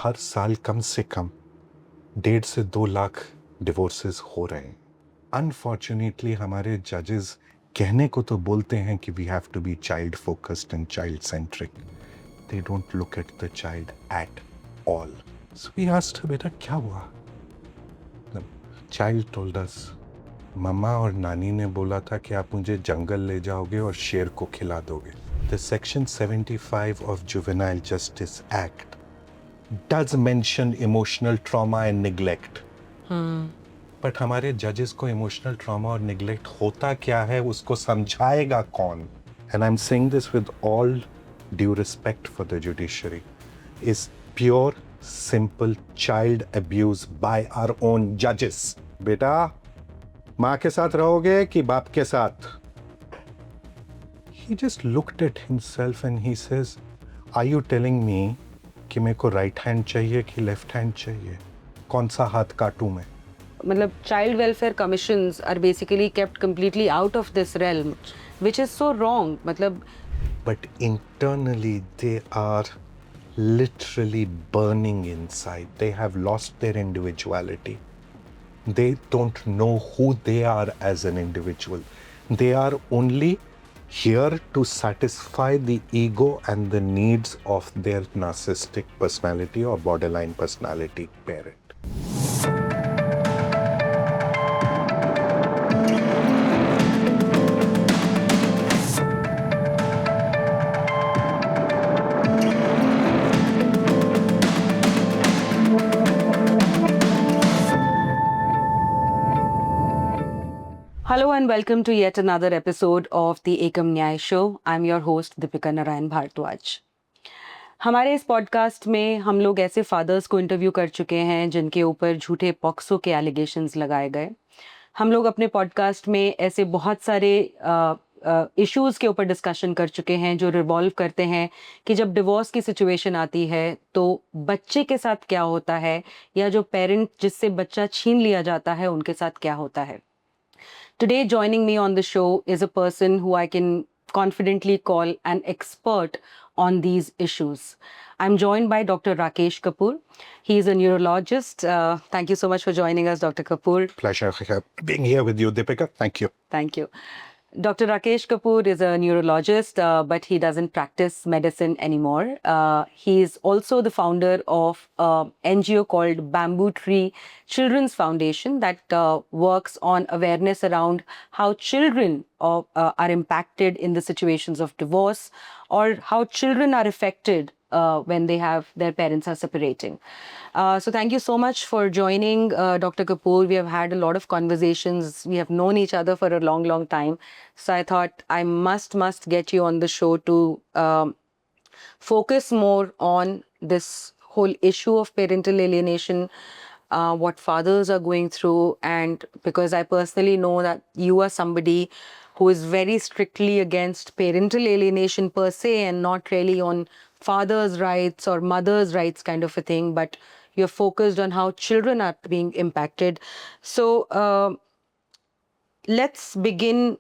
हर साल कम से कम 1.5 से 2 लाख डिवोर्सेस हो रहे हैं. अनफॉर्चुनेटली हमारे जजेस कहने को तो बोलते हैं कि we have to be child focused and child centric. They don't look at the child at all. So we asked her, बेटा क्या हुआ? The child told us, मम्मा और नानी ने बोला था कि आप मुझे जंगल ले जाओगे और शेर को खिला दोगे. The Section 75 of Juvenile Justice Act does mention emotional trauma and neglect. But हमारे जजेस को इमोशनल ट्रॉमा और निगलेक्ट होता क्या है उसको समझाएगा कौन? And I'm saying this with all due respect for the judiciary, is pure, simple child abuse by our own judges. बेटा, माँ के साथ रहोगे कि बाप के साथ? He just looked at himself and he says, are you telling me कि मेरे को राइट हैंड चाहिए कि लेफ्ट हैंड चाहिए? कौन सा हाथ काटूं मैं? मतलब child welfare commissions are basically kept completely out of this realm, which is so wrong. मतलब But internally they are literally burning inside. They have lost their individuality. They don't know who they are as an individual. They are only here to satisfy the ego and the needs of their narcissistic personality or borderline personality parent. Hello and welcome to yet another episode of the ekamnyaay show. I'm your host Deepika Narayan Bhartwaj. हमारे इस podcast में हम लोग ऐसे fathers को interview कर चुके हैं जिनके ऊपर झूठे पॉक्सो के एलिगेशंस लगाए गए. हम लोग अपने पॉडकास्ट में ऐसे बहुत सारे इश्यूज़ के ऊपर डिस्कशन कर चुके हैं जो रिवॉल्व करते हैं कि जब डिवोर्स की सिचुएशन आती है तो बच्चे के साथ क्या होता है या जो पेरेंट जिससे बच्चा छीन लिया जाता है उनके साथ क्या होता है. Today, joining me on the show is a person who I can confidently call an expert on these issues. I'm joined by Dr. Rakesh Kapur. He is a neurologist. Thank you so much for joining us, Dr. Kapur. Pleasure being here with you, Deepika. Thank you. Thank you. Dr. Rakesh Kapur is a neurologist, but he doesn't practice medicine anymore. He is also the founder of an NGO called BambooTree Children's Foundation that works on awareness around how children are impacted in the situations of divorce or how children are affected when their parents are separating. So thank you so much for joining, Dr. Kapur. We have had a lot of conversations. We have known each other for a long, long time. So I thought I must get you on the show to focus more on this whole issue of parental alienation, what fathers are going through, and because I personally know that you are somebody who is very strictly against parental alienation per se and not really on father's rights or mother's rights kind of a thing, but you're focused on how children are being impacted. So let's begin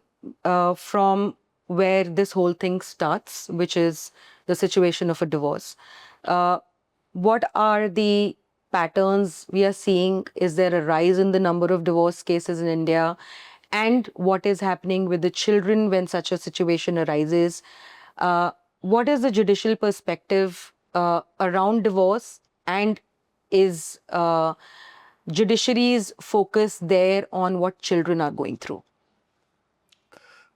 from where this whole thing starts, which is the situation of a divorce. What are the patterns we are seeing? Is there a rise in the number of divorce cases in India? And what is happening with the children when such a situation arises? What is the judicial perspective around divorce, and is judiciary's focus there on what children are going through?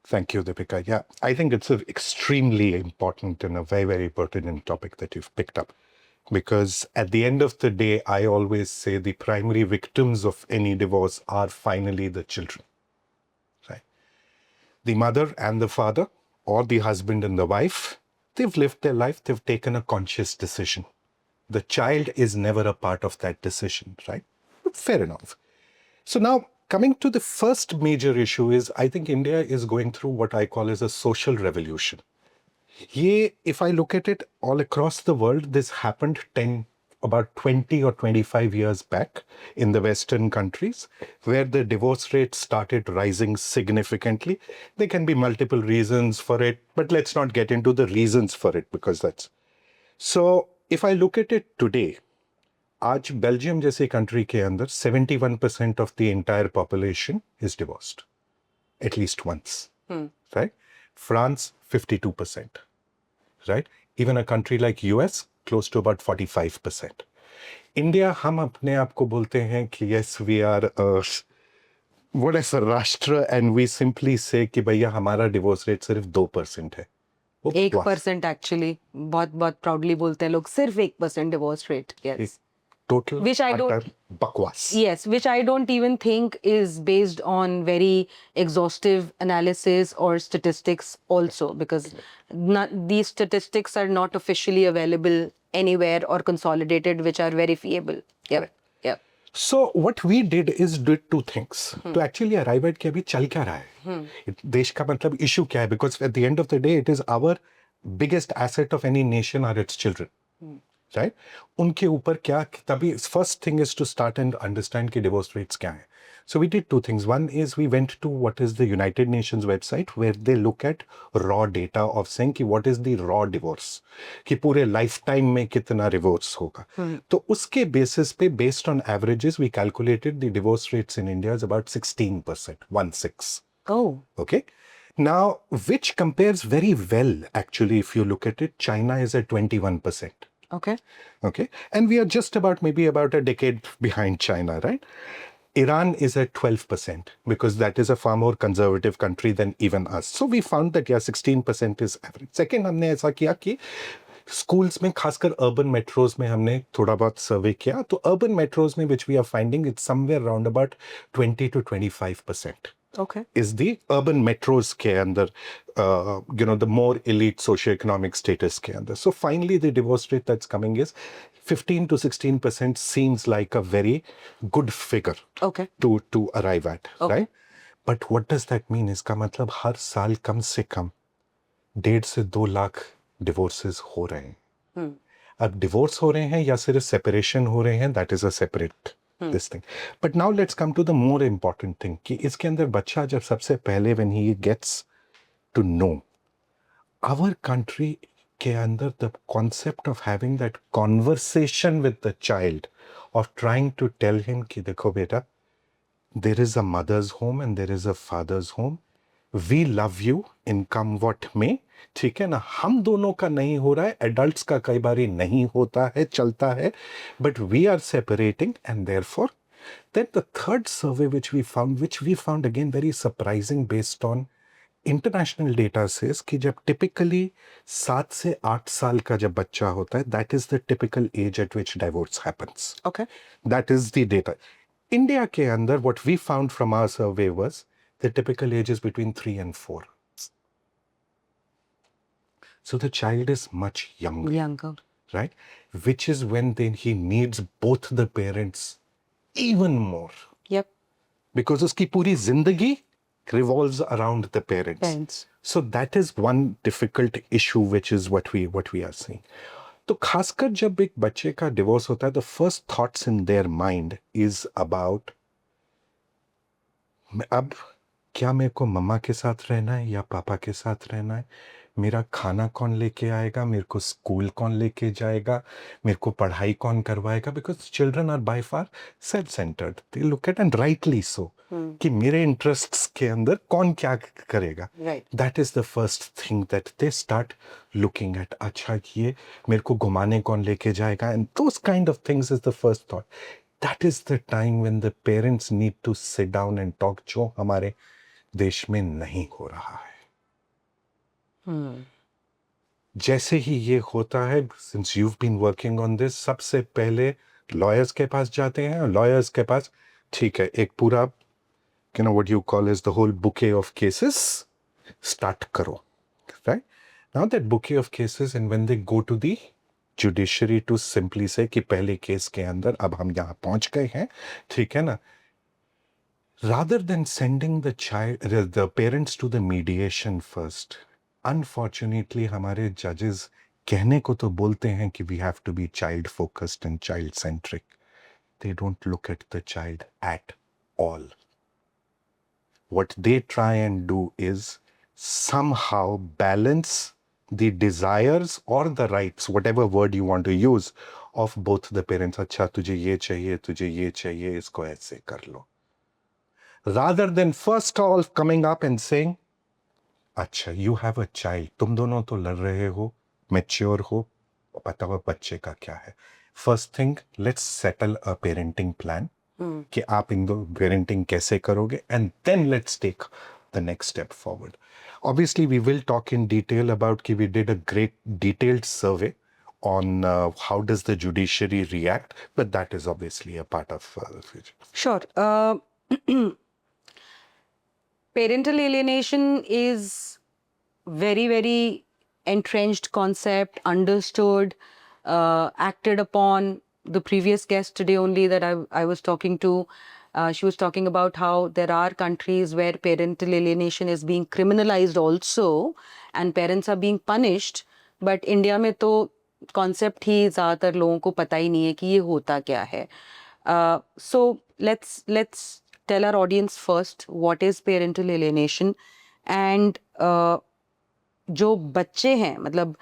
Thank you, Deepika. Yeah, I think it's an extremely important and a very, very pertinent topic that you've picked up. Because at the end of the day, I always say the primary victims of any divorce are finally the children. Right? The mother and the father, or the husband and the wife, they've lived their life, they've taken a conscious decision. The child is never a part of that decision, right? Fair enough. So now, coming to the first major issue is, I think India is going through what I call as a social revolution. If I look at it all across the world, this happened about 20 or 25 years back in the Western countries, where the divorce rate started rising significantly. There can be multiple reasons for it, but let's not get into the reasons for it because that's... So if I look at it today, आज Belgium जैसे country के अंदर 71% of the entire population is divorced at least once, right? France 52%, right? Even a country like US close to about 45%. India, हम अपने आप को बोलते हैं कि yes we are what is राष्ट्र, एंड वी सिंपली से कि भैया हमारा डिवोर्स रेट सिर्फ 2% है. 1% एक्चुअली, बहुत बहुत प्राउडली बोलते हैं लोग, सिर्फ 1% divorce rate. Yes, total which I don't, बकवास. yes, which I don't even think is based on very exhaustive analysis or statistics also, because these statistics are not officially available anywhere or consolidated, which are verifiable. Yep. Yep. So what we did is did two things to actually arrive at कि अभी चल क्या रहा है, देश का मतलब issue क्या है, because at the end of the day it is our biggest asset of any nation are its children, right? उनके ऊपर क्या, तभी first thing is to start and understand कि divorce rates क्या है. So we did two things. One is we went to what is the United Nations website where they look at raw data of saying कि what is the raw divorce, कि पूरे lifetime में कितना divorce होगा. तो उसके basis पे based on averages we calculated the divorce rates in India is about 16%, 16. Oh. Okay. Now, which compares very well actually if you look at it. China is at 21%. Okay. Okay. And we are just maybe about a decade behind China, right? Iran is at 12% because that is a far more conservative country than even us. So we found that, yeah, 16% is average. Second, हमने ऐसा किया कि schools में, खासकर urban metros में हमने थोड़ा बहुत survey किया. तो urban metros में which we are finding it's somewhere around about 20 to 25%. Okay. Is the urban metros के अंदर, the more elite socioeconomic status के अंदर. So finally the divorce rate that's coming is 15 to 16% seems like a very good figure. Okay. To arrive at, Okay. right? But what does that mean? इसका मतलब हर साल कम से कम 1.5 से 2 lakh divorces हो रहे हैं. अब डिवोर्स हो रहे हैं या सिर्फ सेपरेशन हो रहे हैं, that is a separate this thing. But now let's come to the more important thing कि इसके अंदर बच्चा जब सबसे पहले when he gets to know our country के अंदर the concept of having that conversation with the child, of trying to tell him कि देखो बेटा, there is a mother's home and there is a father's home. We love you in come what may. ठीक है ना, हम दोनों का नहीं हो रहा है, एडल्ट्स का कई बारी नहीं होता है, चलता है, but we are separating and therefore then the third survey which we found again very surprising based on international data says कि जब typically 7 से 8 साल का जब बच्चा होता है, that is the typical age at which divorce happens. Okay. That is the data. India के अंदर what we found from our survey was the typical age is between 3 and 4. So the child is much younger. Younger. Right? Which is when then he needs both the parents even more. Yep. Because उसकी पूरी जिंदगी revolves around the parents. So that is one difficult issue which is what we are seeing. तो खासकर जब एक बच्चे का divorce होता है, the first thoughts in their mind is about अब क्या मेरे को मम्मा के साथ रहना है या पापा के साथ रहना है, मेरा खाना कौन लेके आएगा, मेरे को स्कूल कौन लेके जाएगा, मेरे को पढ़ाई कौन करवाएगा. Because children are by far self centered, they look at and rightly so कि मेरे इंटरेस्ट्स के अंदर कौन क्या करेगा. That is the first thing that they start looking at. अच्छा ये मेरे को घुमाने कौन लेके जाएगा, and those kind of things is the first thought. That is the time when the parents need to sit down and talk, जो हमारे देश में नहीं हो रहा है. जैसे ही ये होता है, since you've been working on this, सबसे पहले लॉयर्स के पास जाते हैं, और लॉयर्स के पास ठीक है एक पूरा what you call is the whole bouquet of cases start करो, right? Now that bouquet of cases, and when they go to the judiciary to simply say कि पहले केस के अंदर अब हम यहाँ पहुंच गए हैं, ठीक है ना, rather than sending the parents to the mediation first, unfortunately हमारे judges कहने को तो बोलते हैं कि we have to be child focused and child centric. They don't look at the child at all. What they try and do is somehow balance the desires or the rights, whatever word you want to use, of both the parents. अच्छा तुझे ये चाहिए, इसको ऐसे कर लो. Rather than first all coming up and saying, अच्छा you have a child, तुम दोनों तो लड़ रहे हो, mature हो, बताओ बच्चे का क्या है. First thing, let's settle a parenting plan. कि आप इन दो parenting कैसे करोगे, and then let's take the next step forward. Obviously, we will talk in detail about कि we did a great detailed survey on how does the judiciary react, but that is obviously a part of the future. Sure. Parental alienation is very, very entrenched concept, understood, acted upon. The previous guest today only that I was talking to, she was talking about how there are countries where parental alienation is being criminalized also and parents are being punished. But India में तो concept ही ज़्यादातर लोगों को पता ही नहीं है कि ये होता क्या है. So let's tell our audience first what is parental alienation and जो बच्चे हैं, मतलब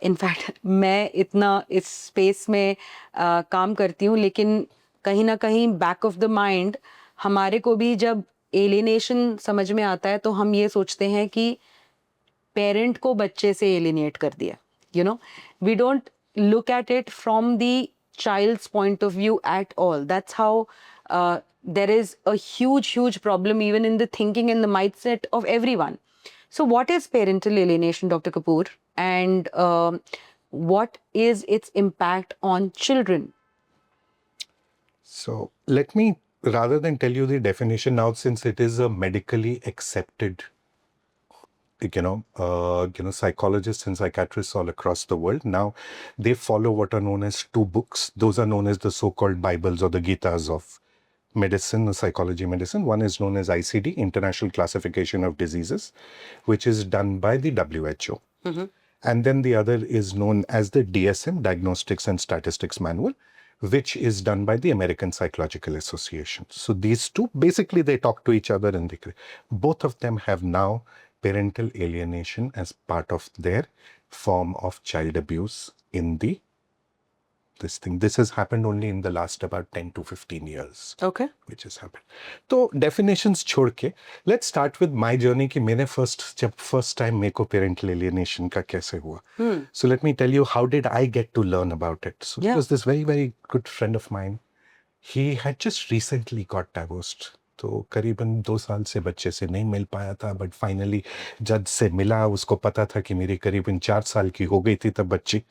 इनफैक्ट मैं इतना इस स्पेस में काम करती हूँ, लेकिन कहीं ना कहीं बैक ऑफ द माइंड हमारे को भी जब एलिनेशन समझ में आता है तो हम ये सोचते हैं कि पेरेंट को बच्चे से एलिनेट कर दिया. You know, we don't look at it from the child's point of view at all. That's how there is a huge problem even in the thinking and the mindset of everyone. So what is parental alienation, Dr. Kapur, and what is its impact on children? So let me, rather than tell you the definition now, since it is a medically accepted, psychologists and psychiatrists all across the world now, they follow what are known as two books. Those are known as the so-called Bibles or the Gitas of medicine, psychology medicine. One is known as ICD, International Classification of Diseases, which is done by the WHO. And then the other is known as the DSM, Diagnostics and Statistics Manual, which is done by the American Psychological Association. So these two, basically they talk to each other, and both of them have now parental alienation as part of their form of child abuse in this thing. This has happened only in the last about 10 to 15 years. Okay. Which has happened. So definitions छोड़ के, let's start with my journey कि मैंने जब first time मेरे को parental alienation का कैसे हुआ. So let me tell you how did I get to learn about it. So there was this very good friend of mine. He had just recently got divorced. तो करीबन 2 साल से बच्चे से नहीं मिल पाया था, बट फाइनली जज से मिला. उसको पता था कि मेरी करीबन 4 साल की हो गई थी तब बच्ची.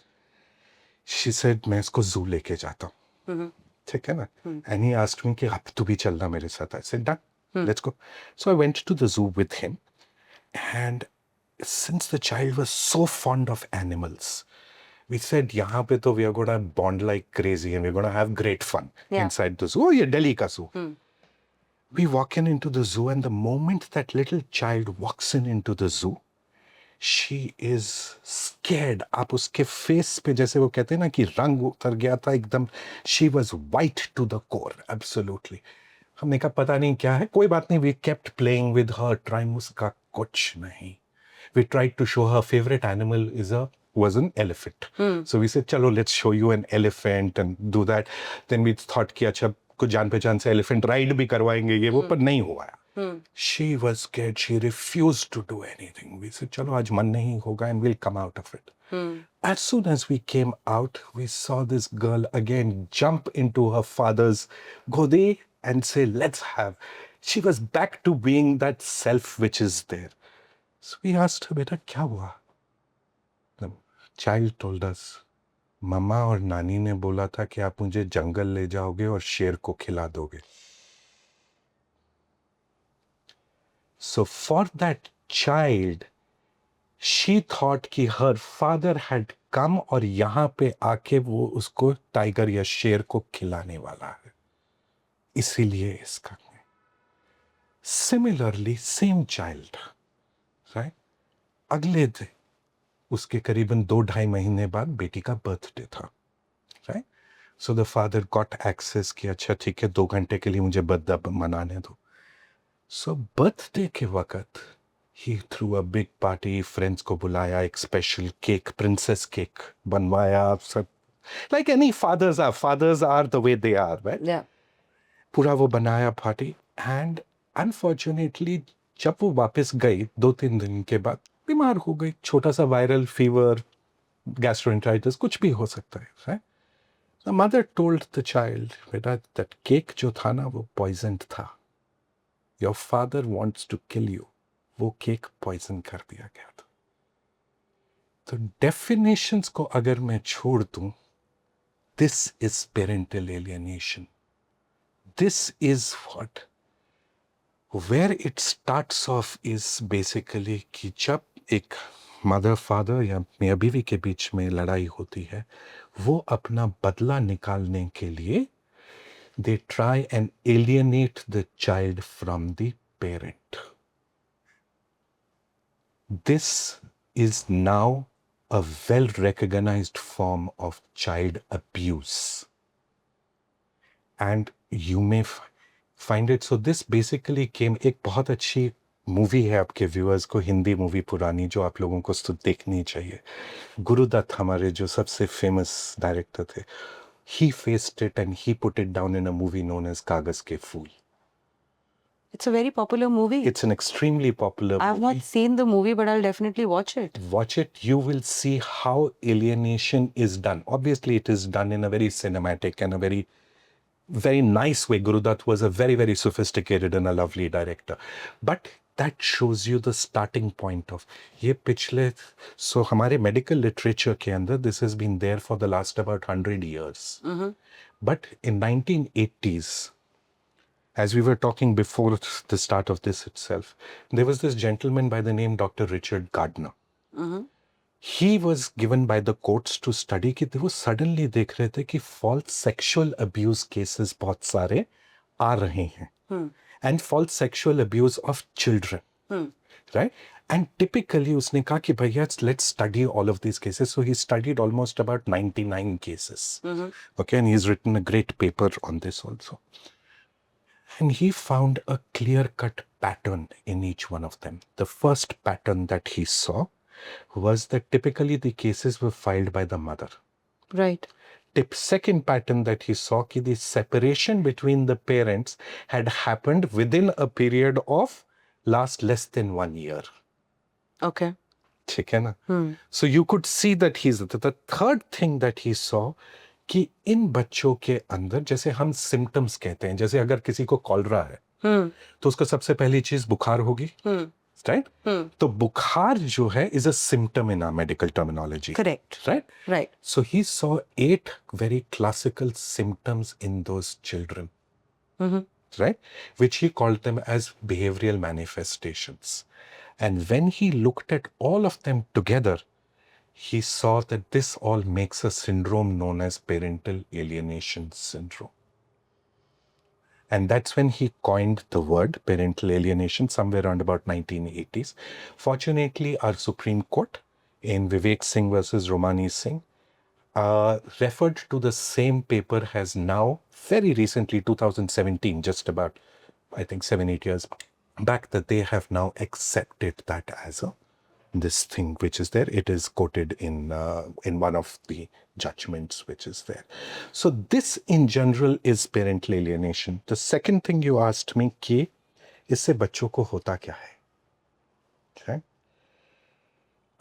She said मैं इसको जू लेके जाता हूँ. ठीक है ना. And he asked me कि अब तू भी चलना मेरे साथ. I said done, let's go. So I went to the zoo with him, and since the child was so fond of animals, we said यहाँ पे तो we are gonna bond like crazy and we're gonna have great fun inside the zoo. Oh, ये दिल्ली का zoo. We walk into the zoo, and the moment that little child walks into the zoo, she is scared. आप उसके face पे जैसे वो कहते हैं ना कि रंग उतर गया था एकदम. She was white to the core, absolutely. हमने कहा पता नहीं क्या है, कोई बात नहीं. We kept playing with her, trying. उसका कुछ नहीं. We tried to show her favorite animal was an elephant. So we said, चलो let's show you an elephant and do that. Then we thought कि अच्छा कुछ जान पहचान से elephant ride भी करवाएंगे ये वो, पर नहीं हुआ. She was scared. She refused to do anything. We said, चलो आज मन नहीं होगा, and we'll come out of it. As soon as we came out, we saw this girl again jump into her father's godi and say, let's have. She was back to being that self which is there. So we asked her, beta, kya hua? The child told us, मम्मा और नानी ने बोला था कि आप मुझे जंगल ले जाओगे और शेर को खिला दोगे. So for that child, she thought कि her father had come और यहाँ पे आके वो उसको टाइगर या शेर को खिलाने वाला है, इसीलिए इसका. Similarly, same child, right? अगले दिन उसके करीबन 2-2.5 महीने बाद बेटी का बर्थडे था, right? So the father got access कि अच्छा ठीक है 2 घंटे के लिए मुझे बर्थडे मनाने दो. So birthday के वक्त He threw a big party, friends को बुलाया, एक special cake, princess cake बनवाया, सब like any fathers are the way they are, right? Yeah. पूरा वो बनाया party and unfortunately जब वो वापस गई 2-3 दिन के बाद बीमार हो गई, छोटा सा वायरल फीवर, गैस्ट्रोएंटराइटिस, कुछ भी हो सकता है, right? The mother told the child, बेटा that cake जो था ना वो poisoned था. Your father wants to kill you. वो केक पॉइजन कर दिया गया था. तो डेफिनेशंस को अगर मैं छोड़ दूं, this is parental alienation. This is what where it starts off is basically कि जब एक मदर फादर या मियाँ बीवी के बीच में लड़ाई होती है, वो अपना बदला निकालने के लिए they try and alienate the child from the parent. This is now a well-recognized form of child abuse. And you may find it, so this basically came, एक बहुत अच्छी मूवी है आपके व्यूअर्स को, हिंदी मूवी पुरानी जो आप लोगों को तो देखनी चाहिए. गुरुदत्त हमारे जो सबसे फेमस डायरेक्टर थे, he faced it and he put it down in a movie known as कागज के फूल. It's a very popular movie. It's an extremely popular I've movie. not seen the movie, but I'll definitely watch it. Watch it, you will see how alienation is done. Obviously, it is done in a very cinematic and a very, very nice way. Gurudutt was a very, very sophisticated and a lovely director. But that shows you the starting point of ये पिछले, so हमारे medical literature के अंदर this has been there for the last about 100 years. But in 1980s, as we were talking before the start of this itself, there was this gentleman by the name Dr. Richard Gardner. He was given by the courts to study कि वो suddenly देख रहे थे कि false sexual abuse cases बहुत सारे आ रहे हैं. And false sexual abuse of children. Right? And typically उसने कहा कि भैया let's study all of these cases. So he studied almost about 99 cases. Okay, and he's written a great paper on this also. And he found a clear-cut pattern in each one of them. The first pattern that he saw was that typically the cases were filed by the mother. Right. The second pattern that he saw कि the separation between the parents had happened within a period of last less than 1 year. Okay. ठीक है ना? So you could see that he's the third thing that he saw कि इन बच्चों के अंदर जैसे हम सिम्टम्स कहते हैं, जैसे अगर किसी को कॉलरा है तो उसको सबसे पहली चीज बुखार होगी, राइट? तो बुखार जो है is a symptom in our medical terminology. Correct. Right. So he saw 8 very classical symptoms in those children, right? Which he called them as behavioral manifestations. And when he looked at all of them together, he saw that this all makes a syndrome known as parental alienation syndrome. And that's when he coined the word parental alienation somewhere around about 1980s. Fortunately, our Supreme Court in Vivek Singh versus Romani Singh referred to the same paper has now very recently, 2017, just about, I think 7-8 years back, that they have now accepted that as a this thing which is there. It is quoted in one of the judgments which is there. So this in general is parental alienation. The second thing you asked me कि इससे बच्चों को होता क्या है? Okay.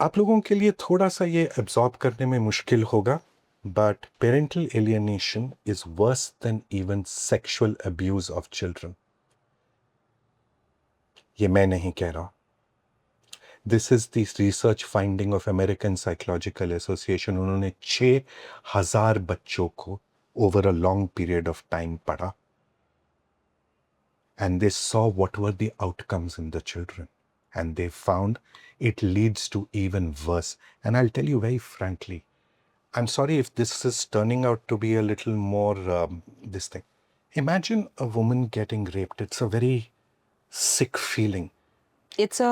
आप लोगों के लिए थोड़ा सा ये एब्जॉर्ब करने में मुश्किल होगा, but parental alienation is worse than even sexual abuse of children. ये मैं नहीं कह रहा. This is the research finding of American Psychological Association. उन्होंने 6,000 बच्चों को over a long period of time पढ़ा. And they saw what were the outcomes in the children. And they found it leads to even worse. And I'll tell you very frankly, I'm sorry if this is turning out to be a little more this thing. Imagine a woman getting raped. It's a very sick feeling. It's a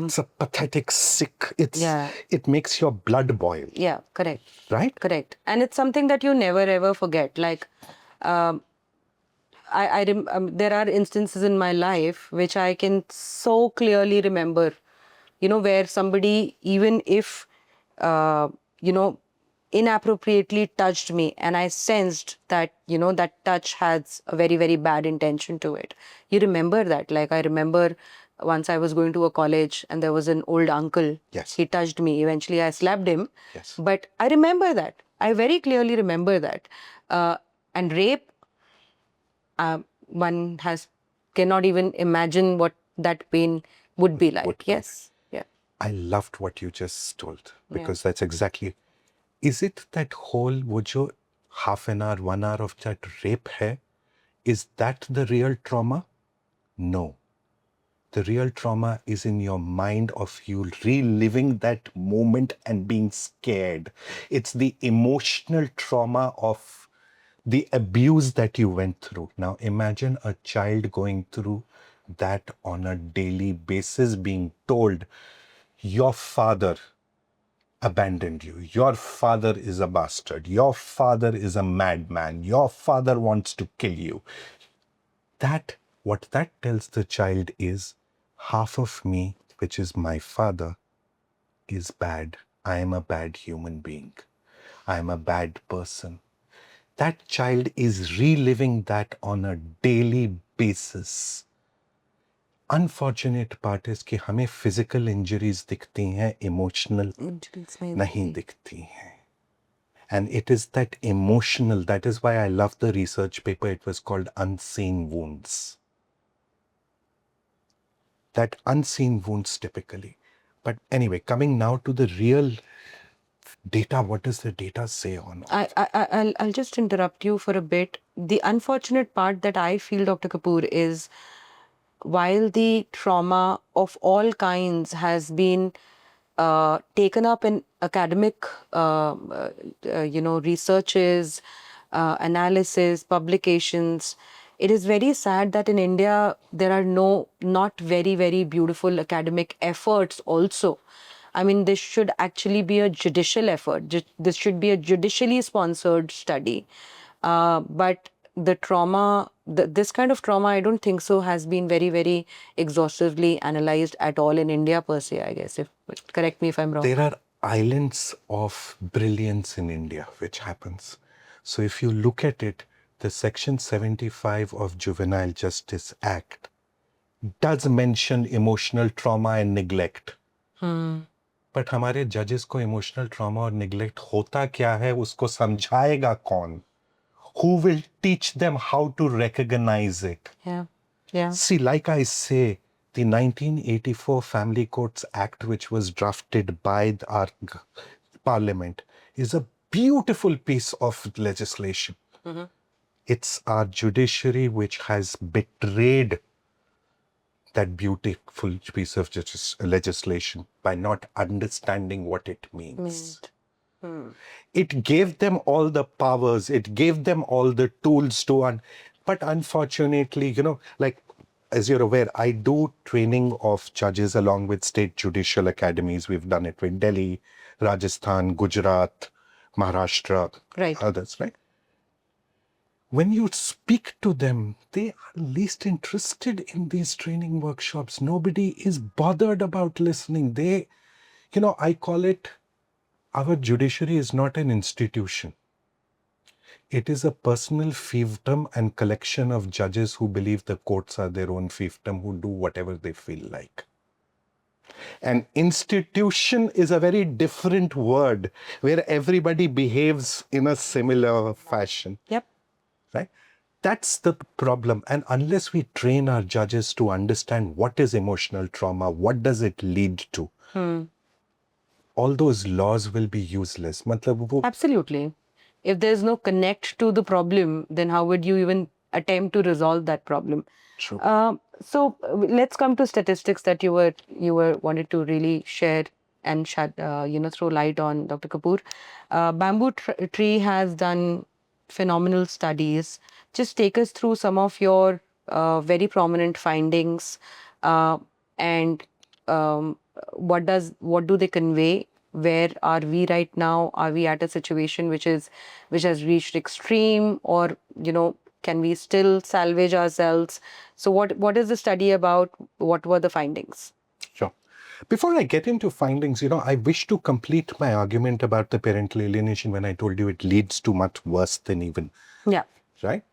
It's a pathetic, sick. Yeah. It makes your blood boil. Yeah, correct. Right? Correct. And it's something that you never ever forget. Like, there are instances in my life which I can so clearly remember where somebody, even if, you know, inappropriately touched me and I sensed that, that touch has a very, very bad intention to it. You remember that? Like, I remember once I was going to a college and there was an old uncle. Yes. He touched me. Eventually, I slapped him. Yes. But I remember that. I very clearly remember that. And rape, one cannot even imagine what that pain would be like. Would be. Yes. Yeah. I loved what you just told, because that's exactly. Is it that whole wo jo half an hour, 1 hour of that rape hai? Is that the real trauma? No. The real trauma is in your mind of you reliving that moment and being scared. It's the emotional trauma of the abuse that you went through. Now imagine a child going through that on a daily basis, being told, your father abandoned you. Your father is a bastard. Your father is a madman. Your father wants to kill you. What that tells the child is, half of me, which is my father, is bad. I am a bad human being. I am a bad person. That child is reliving that on a daily basis. Unfortunate part is कि हमें physical injuries दिखती हैं, emotional नहीं दिखती हैं. And it is that emotional, that is why I love the research paper. It was called Unseen Wounds. That unseen wounds typically. But anyway, coming now to the real data, what does the data say on all I'll just interrupt you for a bit. The unfortunate part that I feel, Dr. Kapur, is while the trauma of all kinds has been taken up in academic, researches, analysis, publications, it is very sad that in India there are not very, very beautiful academic efforts also. I mean, this should actually be a judicial effort. This should be a judicially sponsored study. But the trauma, this kind of trauma, I don't think so, has been very, very exhaustively analyzed at all in India per se, I guess. Correct me if I'm wrong. There are islands of brilliance in India, which happens. So if you look at it, the Section 75 of Juvenile Justice Act does mention emotional trauma and neglect. But हमारे जजेस को emotional trauma और neglect होता क्या है उसको समझाएगा कौन? Who will teach them how to recognize it? Yeah. See, like I say, the 1984 Family Courts Act, which was drafted by our parliament, is a beautiful piece of legislation. It's our judiciary which has betrayed that beautiful piece of legislation by not understanding what it means. It gave them all the powers, it gave them all the tools to but unfortunately, like as you're aware, I do training of judges along with state judicial academies. We've done it with Delhi, Rajasthan, Gujarat, Maharashtra, Right. Others, right? When you speak to them, they are least interested in these training workshops. Nobody is bothered about listening. I call it, our judiciary is not an institution. It is a personal fiefdom and collection of judges who believe the courts are their own fiefdom, who do whatever they feel like. An institution is a very different word where everybody behaves in a similar fashion. Yep. Right? That's the problem. And unless we train our judges to understand what is emotional trauma, what does it lead to, all those laws will be useless. Absolutely. If there's no connect to the problem, then how would you even attempt to resolve that problem? True. So let's come to statistics that you were wanted to really share and throw light on, Dr. Kapur. Bamboo Tree has done phenomenal studies. Just take us through some of your very prominent findings, and what do they convey? Where are we right now? Are we at a situation which has reached extreme, or can we still salvage ourselves? So what is the study about? What were the findings? Sure. Before I get into findings, I wish to complete my argument about the parental alienation when I told you it leads to much worse than even. Yeah. Right?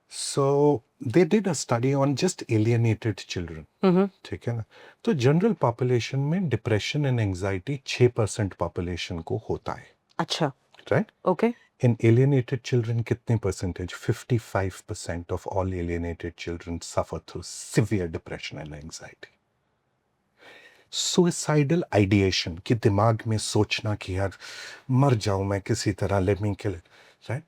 So they did a study on just alienated children. ठीक है ना? तो general population में depression and anxiety 6% population को होता है. अच्छा. Right? Okay. In alienated children, कितने percentage? 55% of all alienated children suffer through severe depression and anxiety. Suicidal ideation, कि दिमाग में सोचना कि यार मर जाऊं मैं किसी तरह, let me kill it, right?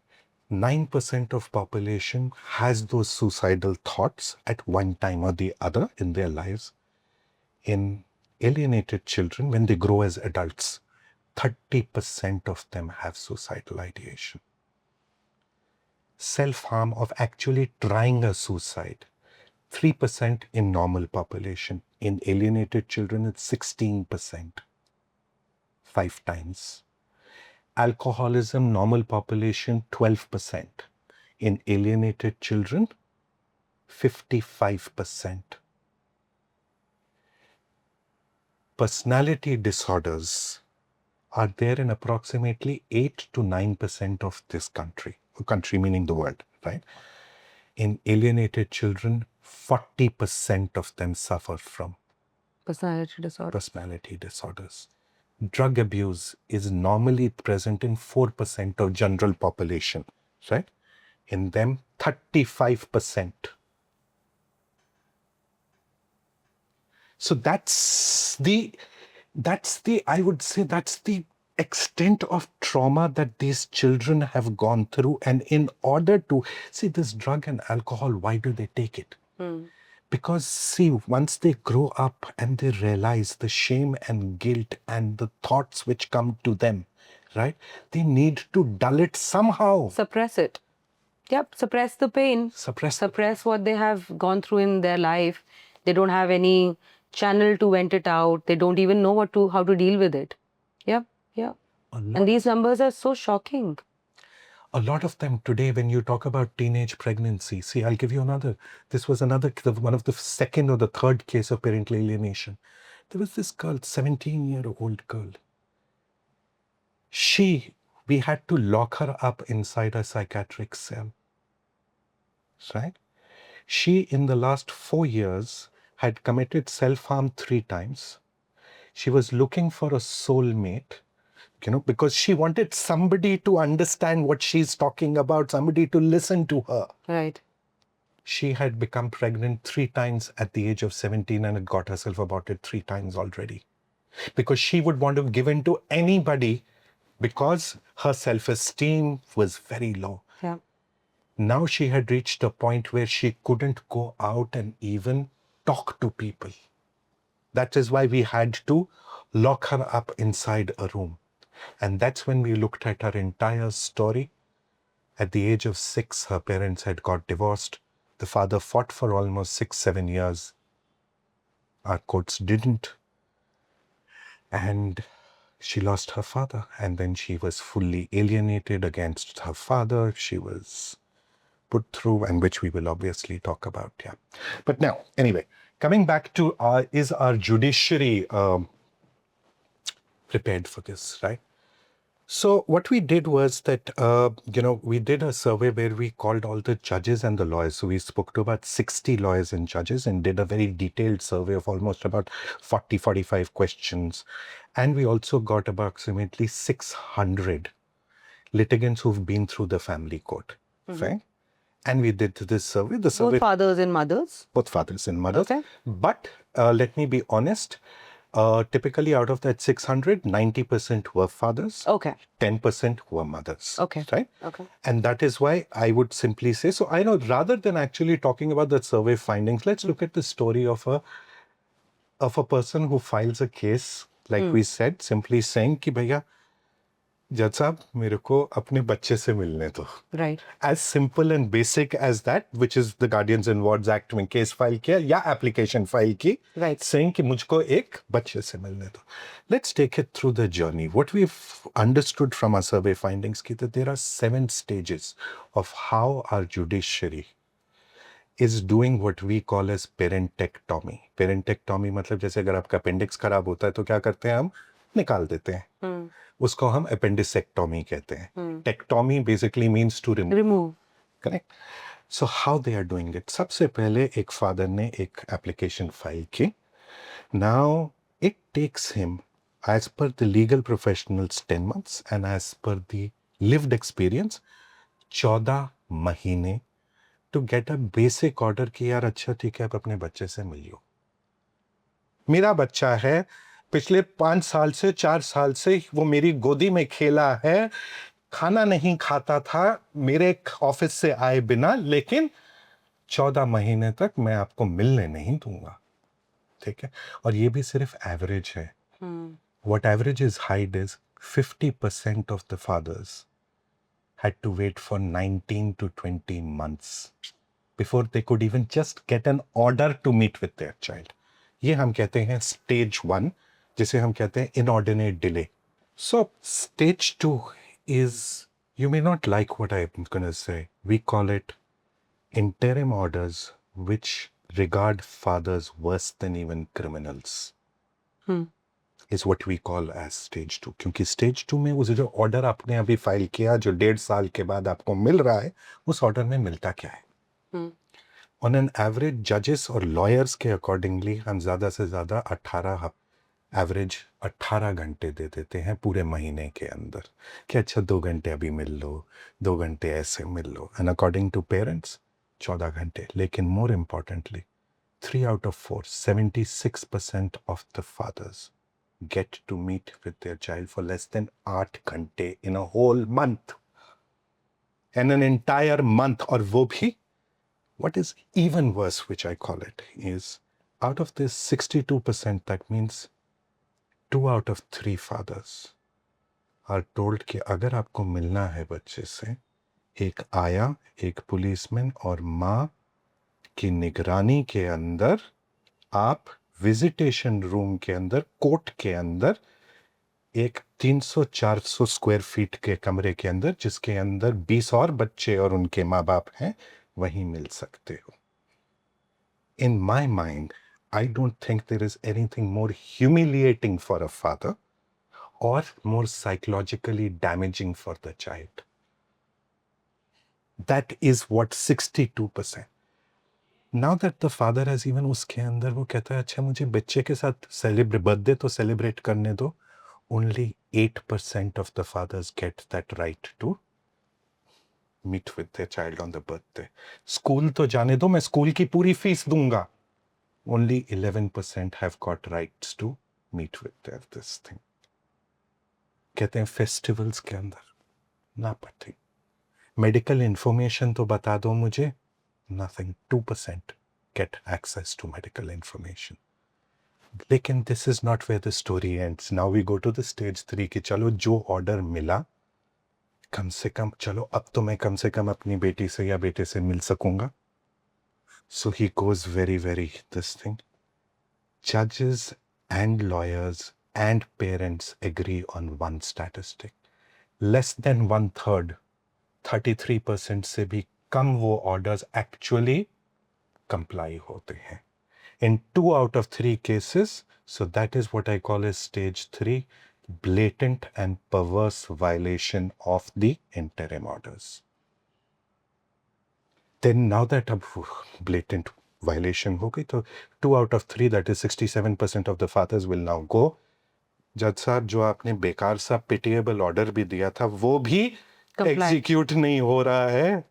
9% of population has those suicidal thoughts at one time or the other in their lives. In alienated children, when they grow as adults, 30% of them have suicidal ideation. Self-harm of actually trying a suicide, 3% in normal population. In alienated children, it's 16%, 5 times. Alcoholism, normal population, 12%. In alienated children, 55%. Personality disorders are there in approximately 8 to 9% of this country meaning the world, right? In alienated children, 40% of them suffer from personality disorders. Drug abuse is normally present in 4% of general population, right? In them, 35%. So that's the I would say that's the extent of trauma that these children have gone through. And in order to see this drug and alcohol, why do they take it? Because see, once they grow up and they realize the shame and guilt and the thoughts which come to them, right? They need to dull it somehow. Suppress it. Yep, suppress the pain. Suppress what they have gone through in their life. They don't have any channel to vent it out. They don't even know how to deal with it. Yep, yeah. And these numbers are so shocking. A lot of them today, when you talk about teenage pregnancy, see, I'll give you another. This was one of the second or the third case of parental alienation. There was this girl, 17-year-old girl. We had to lock her up inside a psychiatric cell. Right? She, in the last 4 years, had committed self-harm 3 times. She was looking for a soulmate, because she wanted somebody to understand what she's talking about, somebody to listen to her. Right. She had become pregnant 3 times at the age of 17 and had got herself aborted 3 times already. Because she would want to give in to anybody because her self-esteem was very low. Yeah. Now she had reached a point where she couldn't go out and even talk to people. That is why we had to lock her up inside a room. And that's when we looked at her entire story. At the age of 6, her parents had got divorced. The father fought for almost 6-7 years. Our courts didn't. And she lost her father. And then she was fully alienated against her father. She was put through, and which we will obviously talk about. Yeah. But now, anyway, coming back to is our judiciary prepared for this, right? So what we did was that, we did a survey where we called all the judges and the lawyers. So we spoke to about 60 lawyers and judges and did a very detailed survey of almost about 45 questions. And we also got approximately 600 litigants who've been through the family court, right? And we did this survey. Both fathers and mothers? Both fathers and mothers. Okay. But let me be honest. Typically out of that 600, 90% were fathers. Okay. 10% were mothers. Okay. Right? Okay. And that is why I would simply say, so I know rather than actually talking about the survey findings, let's look at the story of a person who files a case, like we said, simply saying कि भैया जज साहब मेरे को अपने बच्चे से मिलने दो. Right. As simple and basic as that, which is the Guardians and Wards Act में केस फाइल किया या एप्लीकेशन फाइल की, Right. saying कि मुझको एक बच्चे से मिलने दो. Let's take it through the journey. What we've understood from our survey findings कि that there are 7 stages of how our judiciary is doing what we call as parentectomy. Parentectomy मतलब जैसे अगर आपका अपेंडिक्स खराब होता है तो क्या करते हैं, हम निकाल देते हैं, उसको हम अपेंडिसेक्टोमी कहते हैं. Ectomy basically means to remove. Correct. So how they are doing it, सबसे पहले एक फादर ने एक एप्लीकेशन फाइल की. Now it takes him as per the legal professionals 10 months and as per the lived experience 14 महीने to get a basic order कि यार अच्छा ठीक है आप अपने बच्चे से मिलियो. मेरा बच्चा है, पिछले 5 साल से 4 साल से वो मेरी गोदी में खेला है, खाना नहीं खाता था मेरे ऑफिस से आए बिना, लेकिन 14 महीने तक मैं आपको मिलने नहीं दूंगा. ठीक है. और ये भी सिर्फ एवरेज है. What average is hide is 50% of the fathers had to wait for 19 to 20 months before they could even just get an order to meet with their child. ये हम कहते हैं stage 1, जिसे हम कहते हैं inordinate delay. So stage 2 is, you may not like what I'm going to say, we call it interim orders which regard fathers worse than even criminals. Is what we call as stage 2. क्योंकि stage 2 में उस जो order आपने अभी file किया जो 1.5 साल के बाद आपको मिल रहा है, उस ऑर्डर में मिलता क्या है. ऑन एन एवरेज जजेस और लॉयर्स के अकॉर्डिंगली हम ज़्यादा से ज़्यादा 18 घंटे दे देते हैं पूरे महीने के अंदर कि अच्छा 2 घंटे अभी मिल लो, 2 घंटे ऐसे मिल लो. एंड अकॉर्डिंग टू पेरेंट्स 14 घंटे. लेकिन more importantly 3 out of 4, 76% of the fathers get to meet with their child for less than 8 घंटे in a whole month. And an entire month. और वो भी, what is even worse, which I call it, is out of this 62%, that means 2 out of 3 fathers are told कि अगर आपको मिलना है बच्चे से, एक आया, एक पुलिसमैन और माँ की निगरानी के अंदर आप विजिटेशन रूम के अंदर, कोर्ट के अंदर, एक 300-400 स्क्वायर फीट के कमरे के अंदर, जिसके अंदर 20 और बच्चे और उनके माँ बाप हैं, वहीं मिल सकते हो. In my mind, I don't think there is anything more humiliating for a father or more psychologically damaging for the child. That is what 62%. Now that the father has even, उसके अंदर वो कहता है अच्छा मुझे बच्चे के साथ बर्थडे तो सेलिब्रेट करने दो, only 8% of the fathers get that right to meet with their child on the birthday. School तो जाने दो, मैं स्कूल की पूरी फीस दूंगा. Only 11% have got rights to meet with their this thing. कहते हैं फेस्टिवल्स के अंदर ना पढ़ती. मेडिकल इंफॉर्मेशन तो बता दो मुझे, nothing. 2% get access to medical information. लेकिन this is not where the story ends. Now we go to the stage 3 कि चलो जो ऑर्डर मिला, कम से कम चलो अब तो मैं कम से कम अपनी बेटी से या बेटे से मिल सकूंगा. So he goes very this thing. Judges and lawyers and parents agree on one statistic. Less than 1/3, 33% से भी कम वो ऑर्डर्स एक्चुअली कंप्लाई होते हैं. In 2 out of 3 cases, so that is what I call as stage 3, blatant and perverse violation of the interim orders. Then now that अब blatant violation हो गई, तो 2 out of 3, that is 67% of the fathers will now go. जज साहब जो आपने बेकार सा पिटिएबल ऑर्डर भी दिया था वो भी एग्जीक्यूट नहीं हो रहा है,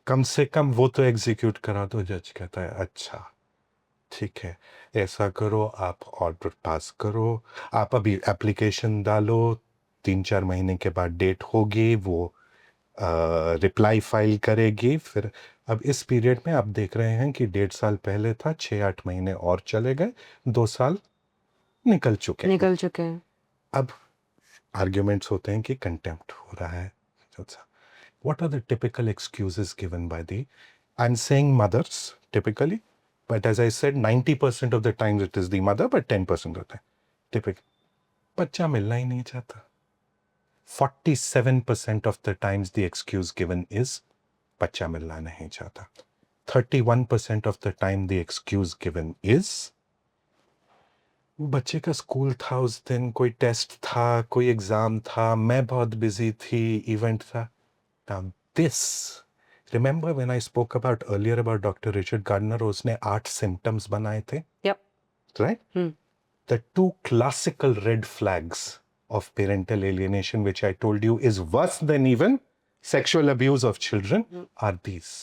कम से कम वो तो एग्जीक्यूट करा दो. जज कहता है अच्छा ठीक है, ऐसा करो, आप ऑर्डर पास करो, आप अभी एप्लीकेशन डालो, 3-4 महीने के बाद डेट होगी, वो रिप्लाई फाइल करेगी. फिर अब इस पीरियड में आप देख रहे हैं कि 1.5 साल पहले था, 6-8 महीने और चले गए, 2 साल निकल चुके हैं. अब आर्ग्यूमेंट्स होते हैं कि कंटेम्प्ट हो रहा है. What are the typical excuses given by the, I'm saying mothers typically, but as I said 90% of the times it is the mother, but 10% होता है typical. बच्चा मिलना ही नहीं चाहता. 47% of the times the excuse given is बच्चा मिलना नहीं चाहता. 31% of the time the excuse given is बच्चे का स्कूल था उस दिन, कोई टेस्ट था, कोई एग्जाम था, मैं बहुत बिजी थी, इवेंट था. Now this, remember when I spoke about earlier about Dr. Richard Gardner, उसने 8 symptoms बनाए थे, Yep. right? The 2 classical red flags of parental alienation, which I told you is worse than even sexual abuse of children, are these.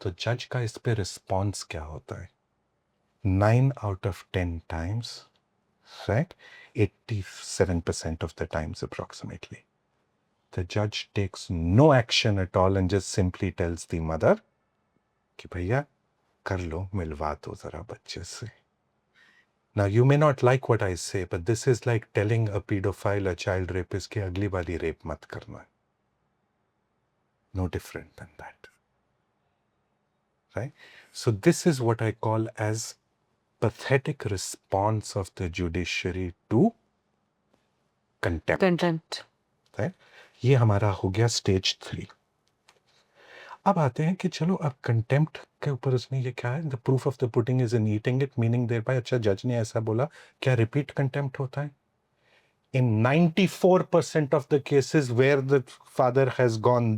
तो जज का इस पे response क्या होता है? 9 out of 10 times, right? 87% of the times approximately, the judge takes no action at all and just simply tells the mother कि भैया कर लो, मिलवा दो जरा बच्चे से. Now you may not like what I say, but this is like telling a pedophile, a child rapist कि अगली बारी रेप मत करना. No different than that, right? So this is what I call as pathetic response of the judiciary to contempt. Right? ये हमारा हो गया stage 3. अब आते हैं कि चलो अब कंटेम्प्ट के ऊपर उसने ये क्या है, the proof of the pudding is in eating it, meaning thereby. अच्छा जज ने ऐसा बोला, क्या रिपीट कंटेम्प्ट होता है? In 94% of the cases where the father has gone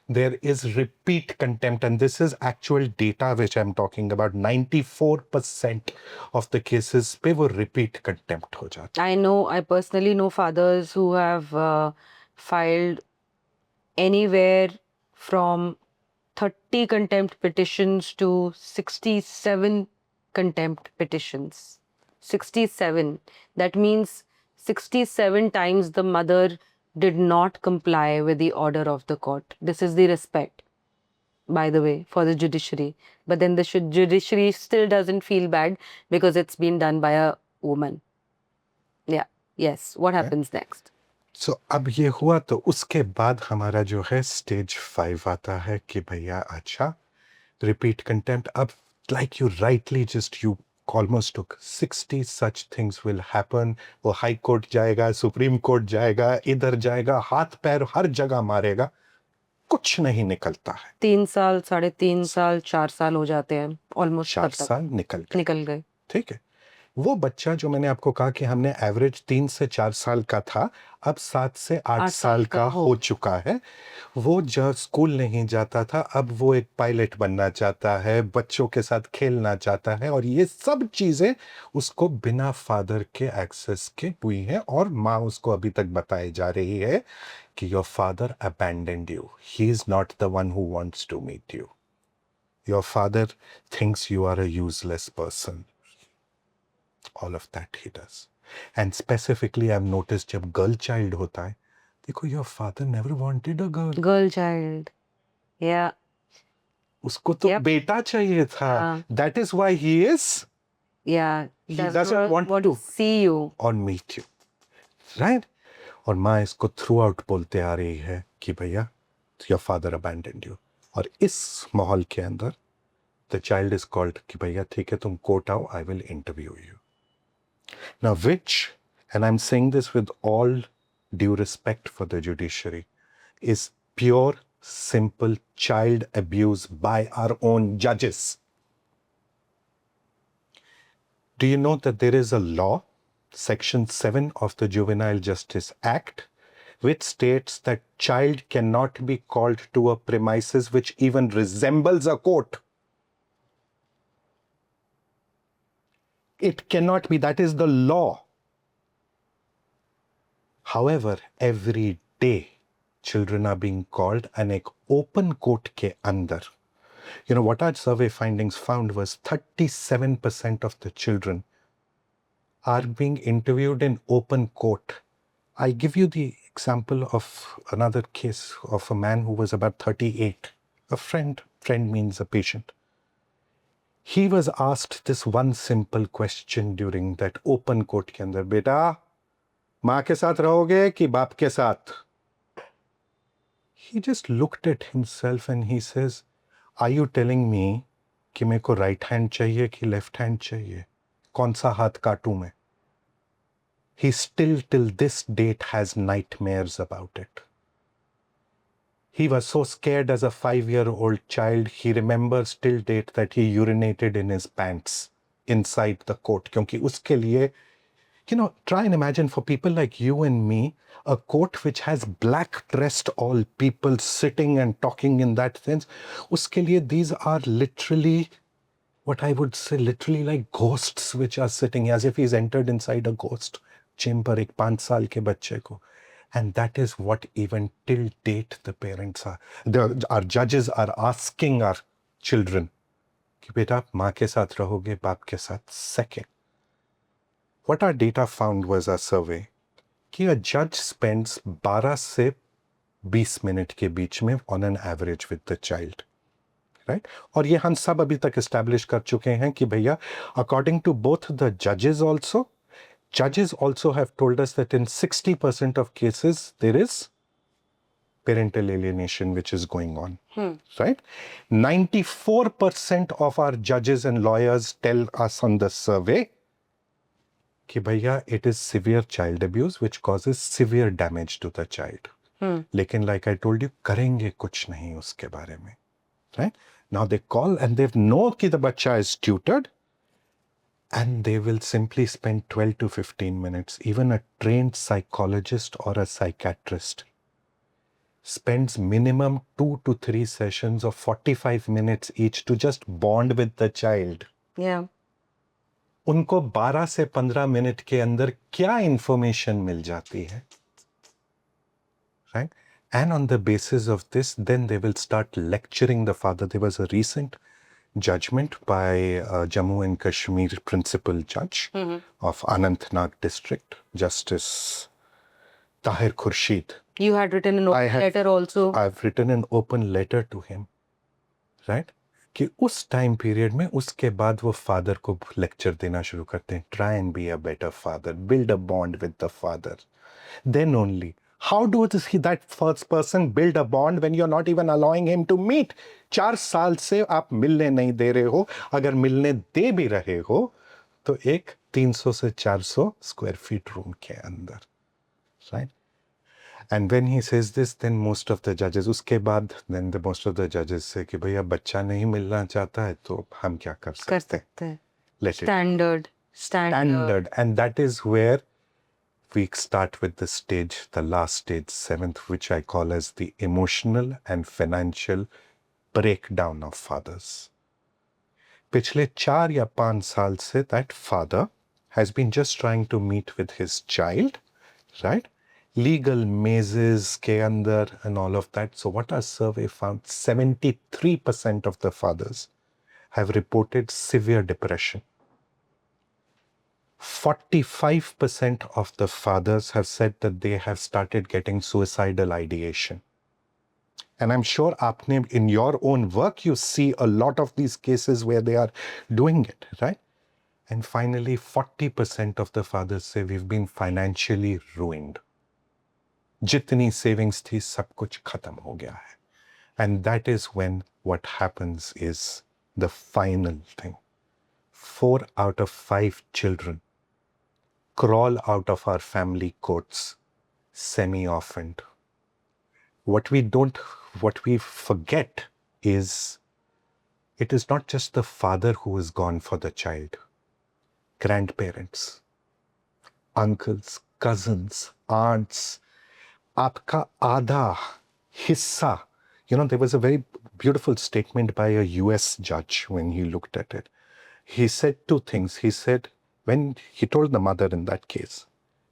there is repeat contempt, and this is actual data which I'm talking about. 94% of the cases पे वो repeat contempt हो जाता है. I personally know fathers who have filed anywhere from 30 contempt petitions to 67 contempt petitions. 67. That means 67 times the mother did not comply with the order of the court. This is the respect, by the way, for the judiciary. But then the judiciary still doesn't feel bad because it's been done by a woman. Yeah. Yes. What happens next? So अब ये हुआ तो उसके बाद हमारा जो है stage 5 आता है कि भैया अच्छा रिपीट कंटेम्प्ट. अब like you rightly just you almost took 60 such things will happen. वो हाई कोर्ट जाएगा, सुप्रीम कोर्ट जाएगा, इधर जाएगा, हाथ पैर हर जगह मारेगा, कुछ नहीं निकलता है. 3 साल, 3.5 साल, 4 साल हो जाते हैं ऑलमोस्ट. 4 साल निकल गए. ठीक है. वो बच्चा जो मैंने आपको कहा कि हमने एवरेज 3 से 4 साल का था, अब 7 से 8 साल का हो चुका है. वो जब स्कूल नहीं जाता था, अब वो एक पायलट बनना चाहता है, बच्चों के साथ खेलना चाहता है, और ये सब चीजें उसको बिना फादर के एक्सेस के हुई हैं. और माँ उसको अभी तक बताई जा रही है कि your father abandoned you. He is not the one who wants to meet you. Your father thinks you are a useless person. All of that he does. And specifically I've noticed जब girl child होता है, देखो your father never wanted a girl child. Yeah. उसको तो बेटा चाहिए था. That is why he is. Yeah. He doesn't want to see you or meet you. Right? और माँ इसको थ्रू आउट बोलते आ रही है कि भैया your father abandoned you. और इस माहौल के अंदर the child is called कि भैया ठीक है तुम कोर्ट आओ, I will interview you. Now which, and I'm saying this with all due respect for the judiciary, is pure, simple child abuse by our own judges. Do you know that there is a law, Section 7 of the Juvenile Justice Act, which states that child cannot be called to a premises which even resembles a court. It cannot be. That is the law. However, every day children are being called, and एक open court के अंदर, you know what our survey findings found was 37% of the children are being interviewed in open court. I give you the example of another case of a man who was about 38, a friend means a patient. He was asked this one simple question during that open court के अंदर, बेटा माँ के साथ रहोगे कि बाप के साथ? He just looked at himself and he says, are you telling me कि मेरे को राइट हैंड चाहिए कि लेफ्ट हैंड चाहिए? कौन सा हाथ काटूं मैं? He still till this date has nightmares about it. He was so scared as a 5-year-old child, he remembers till date that he urinated in his pants inside the court. क्योंकि उसके लिए, try and imagine for people like you and me, a court which has black dressed all people sitting and talking in that sense. Uske liye, these are literally, what I would say, literally like ghosts which are sitting as if he's entered inside a ghost chamber, ek 5 saal ke bacche ko. And that is what even till date the parents are, our judges are asking our children, कि बेटा आप माँ के साथ रहोगे, बाप के साथ. Second, what our data found was a survey कि a judge spends 12 से 20 मिनट के बीच में on an average with the child. Right? और ये हम सब अभी तक establish कर चुके हैं कि भैया, according to both the judges also have told us that in 60% of cases there is parental alienation which is going on. Right? 94% of our judges and lawyers tell us on the survey कि भैया, it is severe child abuse which causes severe damage to the child. लेकिन like I told you, करेंगे कुछ नहीं उसके बारे में. Right? Now they call and they know कि the बच्चा is tutored, and they will simply spend 12 to 15 minutes. Even a trained psychologist or a psychiatrist spends minimum 2 to 3 sessions of 45 minutes each to just bond with the child. Yeah. उनको 12 से 15 minute के अंदर क्या information मिल जाती है, right? And on the basis of this, then they will start lecturing the father. There was a recent judgment by Jammu and Kashmir principal judge of Anantnag district, Justice Tahir Khurshid. You had written an open letter also. I've written an open letter to him, right? कि उस time period में उसके बाद वो father को lecture देना शुरू करते हैं. Try and be a better father, build a bond with the father. Then only how does he that first person build a bond when you are not even allowing him to meet? 4 साल से आप मिलने नहीं दे रहे हो. अगर मिलने दे भी रहे हो तो एक 300 से 400 स्क्वायर फीट रूम के अंदर, right? And when he says this, then most of the judges, उसके बाद then most of the judges say कि भैया बच्चा नहीं मिलना चाहता है तो हम क्या कर सकते हैं? Let it. Standard. And that is where we start with the stage, the last stage, 7th, which I call as the emotional and financial breakdown of fathers. पिछले 4 या 5 साल से that father has been just trying to meet with his child, right? Legal mazes ke andar and all of that. So what our survey found, 73% of the fathers have reported severe depression. 45% of the fathers have said that they have started getting suicidal ideation. And I'm sure aapne, in your own work, you see a lot of these cases where they are doing it, right? And finally, 40% of the fathers say we've been financially ruined. जितनी savings थी सब कुछ खत्म हो गया है. And that is when what happens is the final thing. 4 out of 5 children crawl out of our family courts semi-orphaned. What we forget is it is not just the father who is gone for the child. Grandparents, uncles, cousins, aunts, आपका आधा हिस्सा. There was a very beautiful statement by a US judge when he looked at it. He said 2 things. He said, when he told the mother in that case,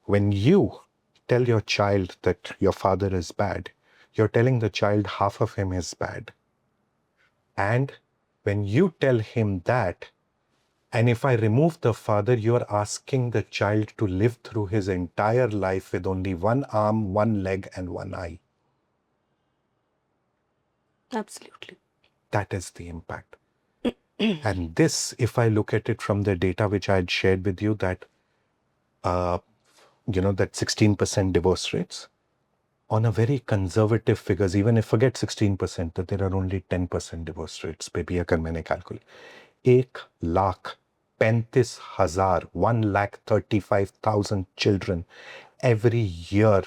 when you tell your child that your father is bad, you're telling the child half of him is bad. And when you tell him that, and if I remove the father, you're asking the child to live through his entire life with only 1 arm, 1 leg, and 1 eye. Absolutely. That is the impact. And this, if I look at it from the data which I had shared with you, that, that 16% divorce rates, on a very conservative figures, even if forget 16%, that there are only 10% divorce rates. Baby, agar maine calculate. 1,35,000 children every year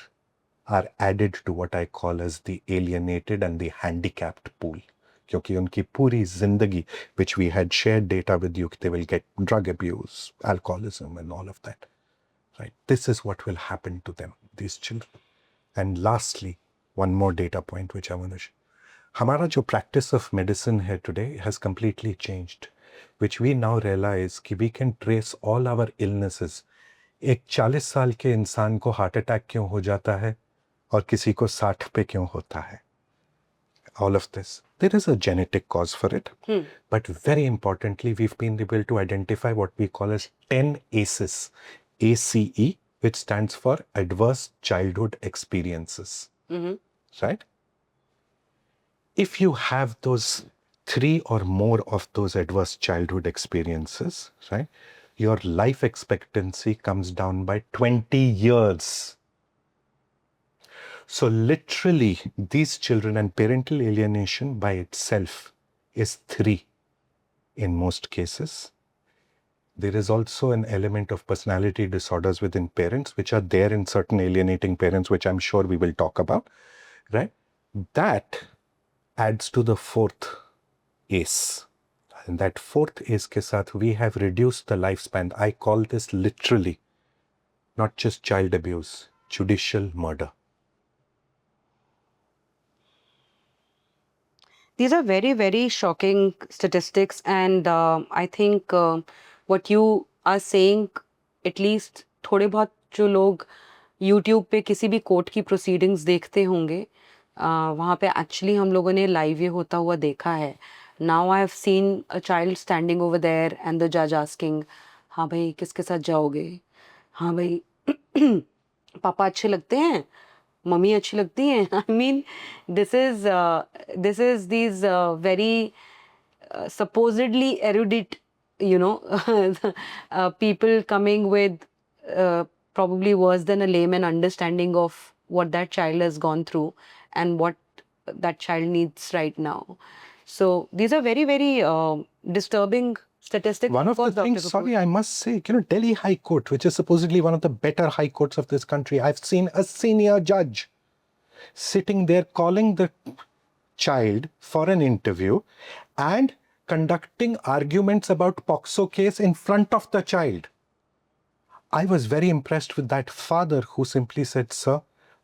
are added to what I call as the alienated and the handicapped pool. क्योंकि उनकी पूरी जिंदगी, which we had shared data with you, they will get drug abuse, alcoholism and all of that. Right? This is what will happen to them, these children. And lastly, one more data point which I want to share. हमारा जो practice of medicine here today has completely changed, which we now realize कि we can trace all our illnesses. एक 40 साल के इंसान को heart attack क्यों हो जाता है और किसी को 60 पे क्यों होता है? All of this. There is a genetic cause for it. But very importantly, we've been able to identify what we call as 10 ACEs. ACE, which stands for Adverse Childhood Experiences. Right? If you have those 3 or more of those adverse childhood experiences, right, your life expectancy comes down by 20 years. So literally, these children, and parental alienation by itself is 3 in most cases. There is also an element of personality disorders within parents, which are there in certain alienating parents, which I'm sure we will talk about, right? That adds to the 4th ACE. And that 4th ACE ke saath, we have reduced the lifespan. I call this literally not just child abuse, judicial murder. These are very, very shocking statistics, and I think what you are saying, at least थोड़े बहुत जो लोग YouTube पे किसी भी court की proceedings देखते होंगे, वहाँ पे एक्चुअली हम लोगों ने लाइव ये होता हुआ देखा है. Now I have seen a child standing over there and the जज आस्किंग, हाँ भाई किसके साथ जाओगे, हाँ भाई पापा अच्छे लगते हैं, मम्मी अच्छी लगती हैं. I mean this is these very supposedly erudite, people coming with probably worse than a layman understanding of what that child has gone through and what that child needs right now. So these are very, very disturbing statistics. One of the things, sorry, I must say, Delhi High Court, which is supposedly one of the better high courts of this country, I've seen a senior judge sitting there calling the child for an interview and conducting arguments about POCSO case in front of the child. I was very impressed with that father who simply said, sir,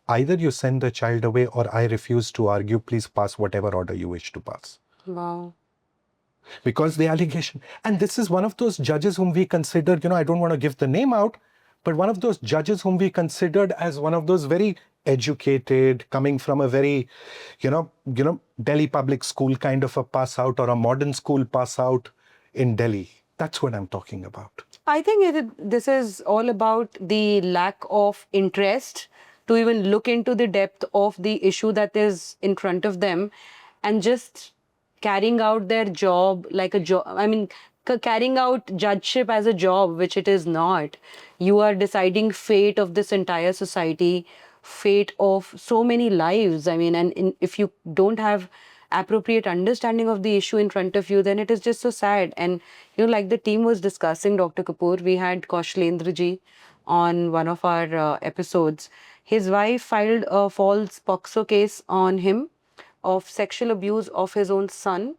either you send the child away or I refuse to argue. Please pass whatever order you wish to pass. Wow. Because the allegation, and this is one of those judges whom we consider, I don't want to give the name out, but one of those judges whom we considered as one of those very educated, coming from a very, Delhi public school kind of a pass out or a modern school pass out in Delhi. That's what I'm talking about. I think this is all about the lack of interest to even look into the depth of the issue that is in front of them and just carrying out their job like a job. I mean, carrying out judgeship as a job, which it is not. You are deciding fate of this entire society, fate of so many lives. I mean, and if you don't have appropriate understanding of the issue in front of you, then it is just so sad. And like the team was discussing, Dr. Kapur, we had Kaushalendra ji on one of our episodes. His wife filed a false POCSO case on him of sexual abuse of his own son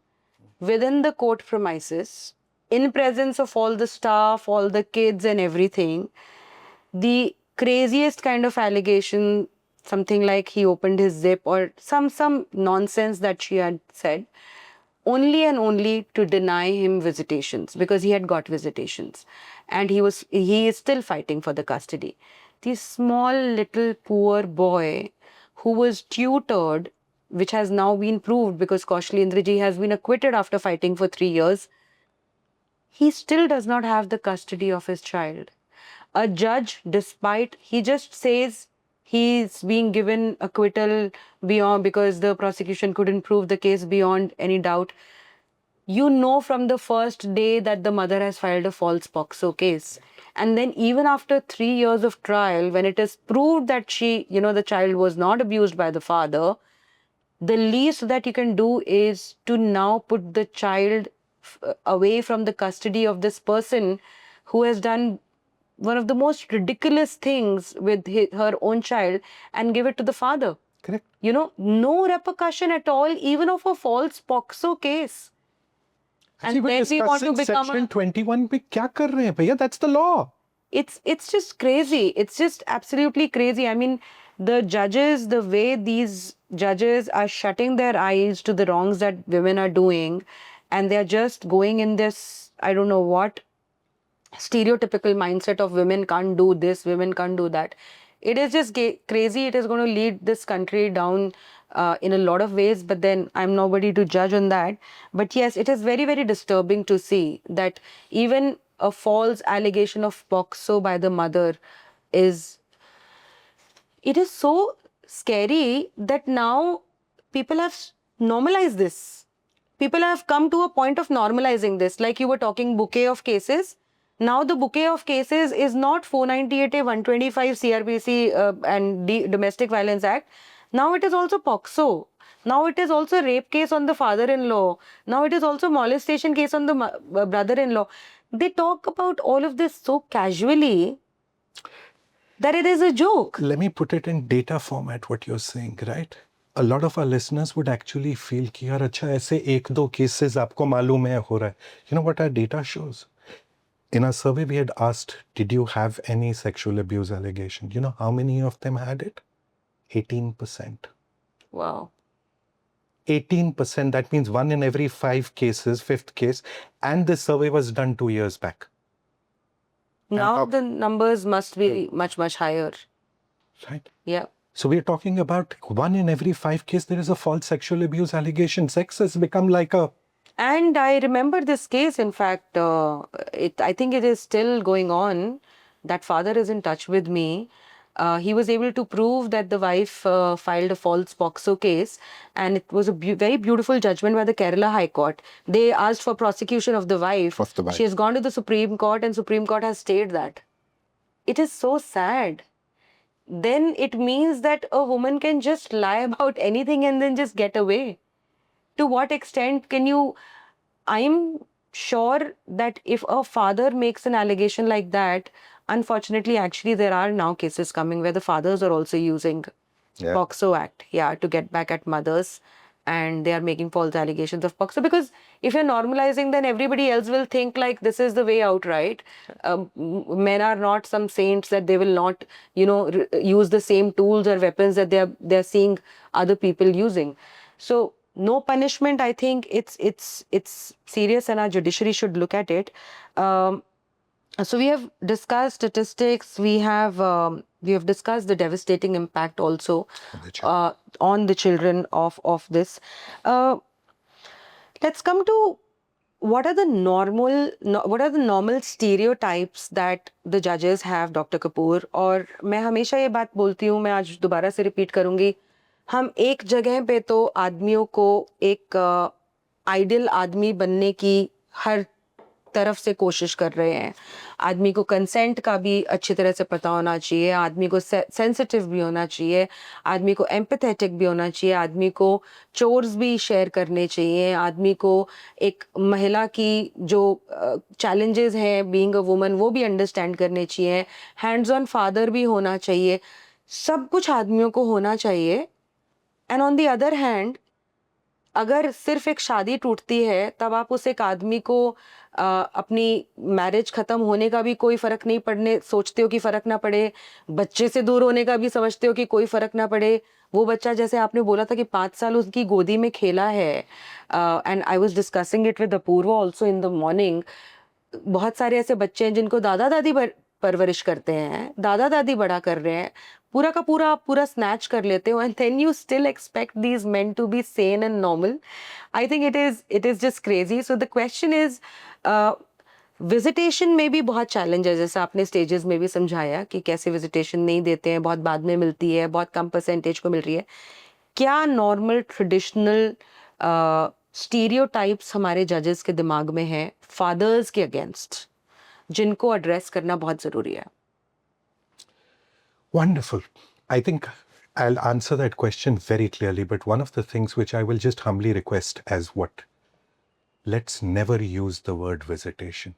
within the court premises, in presence of all the staff, all the kids and everything. The craziest kind of allegation, something like he opened his zip or some nonsense that she had said, only and only to deny him visitations because he had got visitations and he is still fighting for the custody. This small little poor boy who was tutored, which has now been proved because Kaushalendra ji has been acquitted after fighting for 3 years, he still does not have the custody of his child. A judge, despite, he just says he's being given acquittal beyond because the prosecution couldn't prove the case beyond any doubt. From the first day that the mother has filed a false POCSO case. And then even after 3 years of trial, when it is proved that the child was not abused by the father, the least that you can do is to now put the child away from the custody of this person who has done one of the most ridiculous things with her own child and give it to the father. Correct. You know, no repercussion at all, even of a false POXO case. And then we want to become Section 21 में क्या कर रहे हैं भैया? That's the law. It's just crazy. It's just absolutely crazy. I mean, the judges, the way these judges are shutting their eyes to the wrongs that women are doing, and they're just going in this, I don't know what, stereotypical mindset of women can't do this, women can't do that. It is just crazy. It is going to lead this country down in a lot of ways, but then I'm nobody to judge on that. But yes, it is very, very disturbing to see that even a false allegation of POXO by the mother is, it is so scary that now people have normalized this. People have come to a point of normalizing this. Like you were talking bouquet of cases. Now the bouquet of cases is not 498A, 125 CRPC and Domestic Violence Act. Now it is also POXO. Now it is also rape case on the father-in-law. Now it is also molestation case on the brother-in-law. They talk about all of this so casually that it is a joke. Let me put it in data format, what you're saying, right? A lot of our listeners would actually feel कि यार अच्छा ऐसे एक दो cases आपको मालूम है हो रहा है. You know what our data shows? In our survey, we had asked, did you have any sexual abuse allegation? You know how many of them had it? 18%. Wow. 18%, that means 1 in every 5 cases, 5th case. And this survey was done 2 years back. Now the numbers must be much, much higher. Right. Yeah. So we're talking about 1 in every 5 cases, there is a false sexual abuse allegation. Sex has become like a... And I remember this case, in fact, I think it is still going on. That father is in touch with me. He was able to prove that the wife filed a false POXO case, and it was a very beautiful judgment by the Kerala High Court. They asked for prosecution of the wife. She has gone to the Supreme Court, and Supreme Court has stayed that. It is so sad. Then it means that a woman can just lie about anything and then just get away. To what extent can you... I'm sure that if a father makes an allegation like that, unfortunately, actually, there are now cases coming where the fathers are also using POXO Act, to get back at mothers, and they are making false allegations of POXO. Because if you're normalizing, then everybody else will think like this is the way out, right? Men are not some saints that they will not, use the same tools or weapons that they're seeing other people using. So no punishment. I think it's serious, and our judiciary should look at it. So we have discussed statistics. We have discussed the devastating impact also on the children of this. Let's come to what are the normal stereotypes that the judges have, Dr. Kapur. और मैं हमेशा ये बात बोलती हूँ, मैं आज दोबारा से रिपीट करूँगी. हम एक जगह पे तो आदमियों को एक आइडियल आदमी बनने की हर तरफ से कोशिश कर रहे हैं. आदमी को कंसेंट का भी अच्छी तरह से पता होना चाहिए, आदमी को सेंसिटिव भी होना चाहिए, आदमी को एम्पैथेटिक भी होना चाहिए, आदमी को चोर्स भी शेयर करने चाहिए, आदमी को एक महिला की जो चैलेंजेस हैं बीइंग अ वुमन वो भी अंडरस्टैंड करने चाहिए, हैंड्स ऑन फादर भी होना चाहिए, सब कुछ आदमियों को होना चाहिए. And on the other hand, अगर सिर्फ एक शादी टूटती है तब आप उस एक आदमी को अपनी मैरिज खत्म होने का भी कोई फर्क नहीं पड़ने सोचते हो कि फर्क ना पड़े, बच्चे से दूर होने का भी समझते हो कि कोई फर्क ना पड़े. वो बच्चा जैसे आपने बोला था कि 5 साल उसकी गोदी में खेला है, and I was discussing it with Apoorva also in the morning. बहुत सारे ऐसे बच्चे हैं जिनको दादा दादी परवरिश करते हैं, दादा दादी बड़ा कर रहे हैं, पूरा का पूरा आप पूरा स्नैच कर लेते हो, and then you still expect these men to be sane and normal. I think it is just crazy. So the question is, visitation में भी बहुत चैलेंज है, जैसे आपने स्टेजेस में भी समझाया कि कैसे विजिटेशन नहीं देते हैं, बहुत बाद में मिलती है, बहुत कम परसेंटेज को मिल रही है. क्या नॉर्मल ट्रेडिशनल स्टीरियोटाइप्स हमारे जजेस के दिमाग में हैं फादर्स के अगेंस्ट, जिनको एड्रेस करना बहुत ज़रूरी है? Wonderful. I think I'll answer that question very clearly, but one of the things which I will just humbly request as what? Let's never use the word visitation.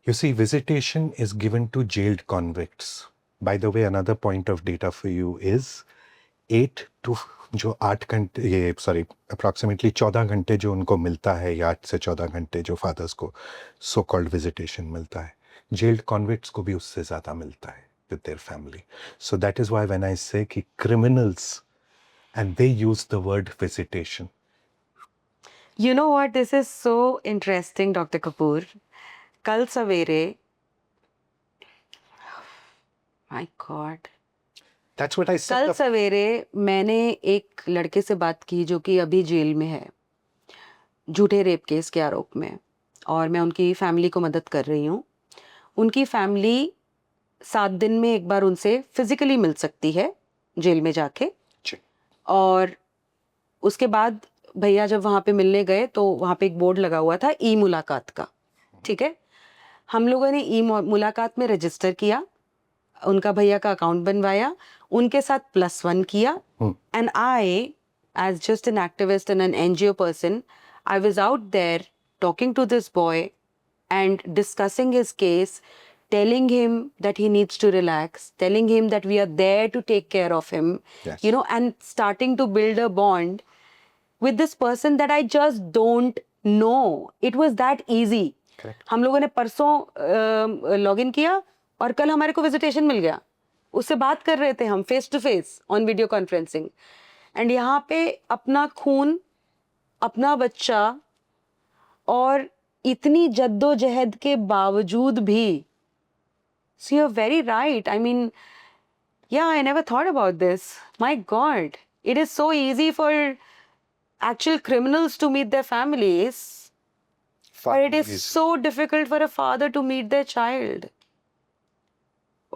You see, visitation is given to jailed convicts. By the way, another point of data for you is 8 to जो 8 घंटे ये sorry approximately 14 घंटे जो उनको मिलता है या 8 से 14 घंटे जो फादर्स को सो कॉल्ड विजिटेशन मिलता है, जेल्ड कॉन्विक्ट्स को भी उससे ज़्यादा मिलता है with their family. So that is why when I से कि criminals and they use the word visitation. You know what? This is so interesting, Dr. Kapur. कल सवेरे, my God. That's what I said. कल सवेरे मैंने एक लड़के से बात की जो कि अभी जेल में है झूठे रेप केस के आरोप में, और मैं उनकी फैमिली को मदद कर रही हूँ. उनकी फैमिली 7 दिन में एक बार उनसे फिजिकली मिल सकती है जेल में जाके, और उसके बाद भैया जब वहाँ पे मिलने गए तो वहाँ पे एक बोर्ड लगा हुआ था ई मुलाकात का. ठीक है, हम लोगों ने ई मुलाकात में रजिस्टर किया, उनका भैया का अकाउंट बनवाया, उनके साथ +1 किया. And I as just an activist and an NGO person, I was out there talking to this boy and discussing his case, telling him that he needs to relax, telling him that we are there to take care of him, Yes. you know, and starting to build a bond with this person that I just don't know. It was that easy. Correct. हम लोगों ने परसों login किया और कल हमारे को visitation मिल गया. उससे बात कर रहे थे हम face to face on video conferencing. And यहाँ पे अपना खून, अपना बच्चा, और इतनी जद्दोजहद के बावजूद भी. So you're very right. I mean, yeah, I never thought about this. My God, it is so easy for actual criminals to meet their families, but it is so difficult for a father to meet their child.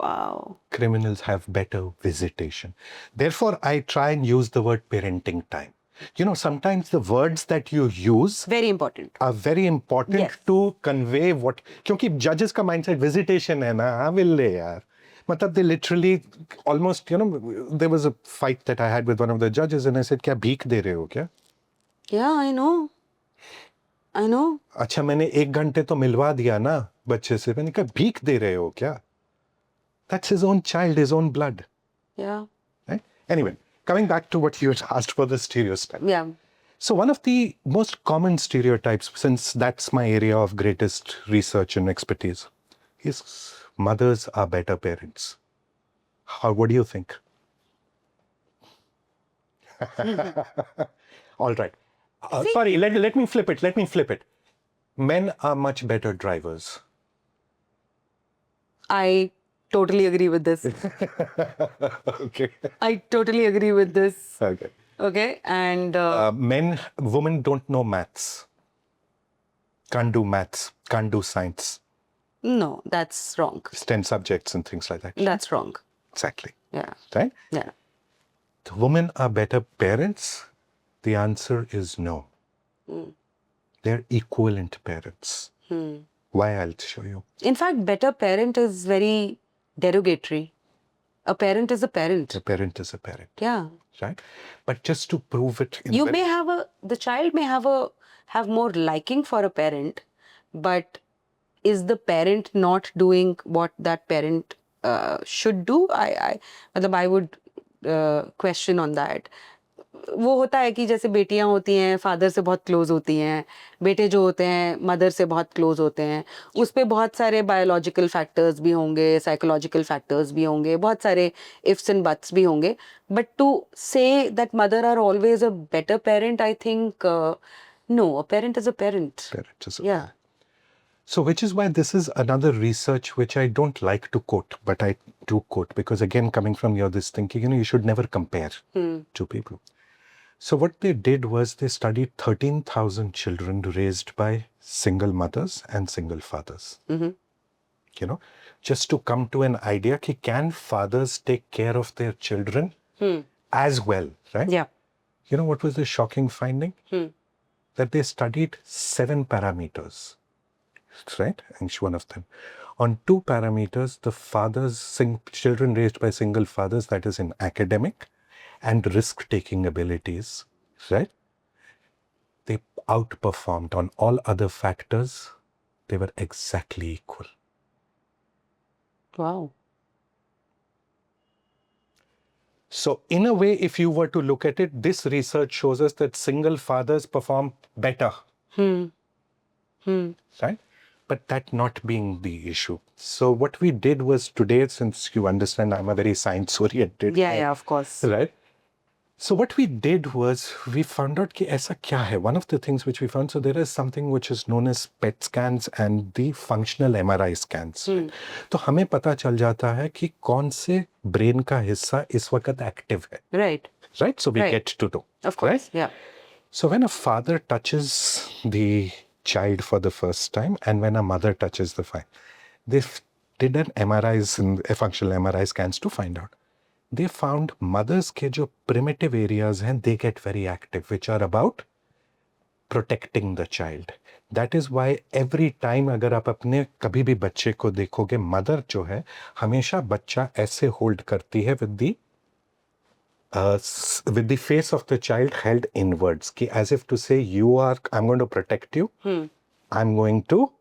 Wow. Criminals have better visitation. Therefore, I try and use the word parenting time. You know, sometimes the words that you use Very important. are very important Yes. to convey what. क्योंकि judges का mindset visitation है ना, हाँ will ले यार. मतलब they literally almost, you know, there was a fight that I had with one of the judges and I said, क्या भीख दे रहे हो क्या? Yeah, I know. I know. अच्छा मैंने 1 घंटे तो मिलवा दिया ना बच्चे से. मैंने कहा भीख दे रहे हो क्या? That's his own child, his own blood. Yeah. Right? Anyway, coming back to what you had asked for the stereotype. Yeah. So one of the most common stereotypes, since that's my area of greatest research and expertise, is mothers are better parents. What do you think? All right. Sorry, let me flip it. Men are much better drivers. I totally agree with this. Okay. I totally agree with this. Okay. Okay, and Women don't know maths. Can't do maths, can't do science. no, that's wrong. It's 10 subjects and things like that. That's wrong. Exactly. Yeah. Right? Yeah. The women are better parents? The answer is no. They're equivalent parents. Why? I'll show you. In fact, better parent is very derogatory. A parent is a parent. A parent is a parent. Yeah. Right? But just to prove it, in You may have the child may have more liking for a parent, but is the parent not doing what that parent should do? I would question on that. वो होता है कि जैसे बेटियां होती हैं father से बहुत क्लोज होती हैं, बेटे जो होते हैं मदर से बहुत क्लोज होते हैं. उस पे बहुत सारे बायोलॉजिकल फैक्टर्स भी होंगे, साइकोलॉजिकल फैक्टर्स भी होंगे, बहुत सारे इफ्स एंड बट्स भी होंगे. But to say that mother are always a better parent, I think no, a parent is a parent. Parent is a Yeah. So, which is why this is another research which I don't like to quote, but I do quote because, again, coming from your this thinking, you know, you should never compare two people. So, what they did was they studied 13,000 children raised by single mothers and single fathers. You know, just to come to an idea, ki can fathers take care of their children as well, right? Yeah. You know what was the shocking finding? That they studied 7 parameters. Right? And one of them. On 2 parameters, the children raised by single fathers, that is in academic and risk-taking abilities, right? They outperformed on all other factors. They were exactly equal. Wow. So in a way, if you were to look at it, this research shows us that single fathers perform better. Right? But that not being the issue. So what we did was today, since you understand I'm a very science-oriented guy, Yeah, of course. right? So what we did was we found out कि ऐसा क्या है. One of the things which we found, so there is something which is known as PET scans and the functional MRI scans. तो हमें पता चल जाता है कि कौन से ब्रेन का हिस्सा इस वक्त एक्टिव है. Right. Right? So we Right. get to know. Of course. Right? Yeah. So when a father touches the child for the first time and when a mother touches the child, they did an MRIs and a functional MRI scans to find out. They found mothers के जो primitive areas हैं, they get very active, which are about protecting the child. That is why every time अगर आप अपने कभी भी बच्चे को देखोगे, mother जो है हमेशा बच्चा ऐसे hold करती है with the face of the child held inwards, ki as if to say, I'm going to protect you. I'm going to,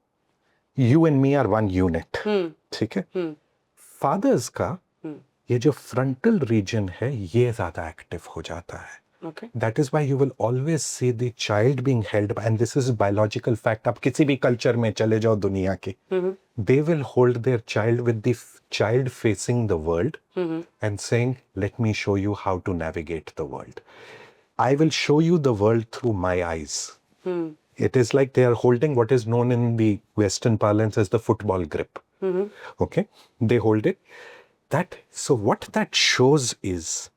you and me are one unit. ठीक है? Fathers का ये जो frontal region है, ये ज़्यादा active हो जाता है. Okay. That is why you will always see the child being held, and this is biological fact. आप किसी भी culture में चले जाओ दुनिया के, they will hold their child with the child facing the world and saying, let me show you how to navigate the world. I will show you the world through my eyes. It is like they are holding what is known in the Western parlance as the football grip. Okay? They hold it. So what that shows is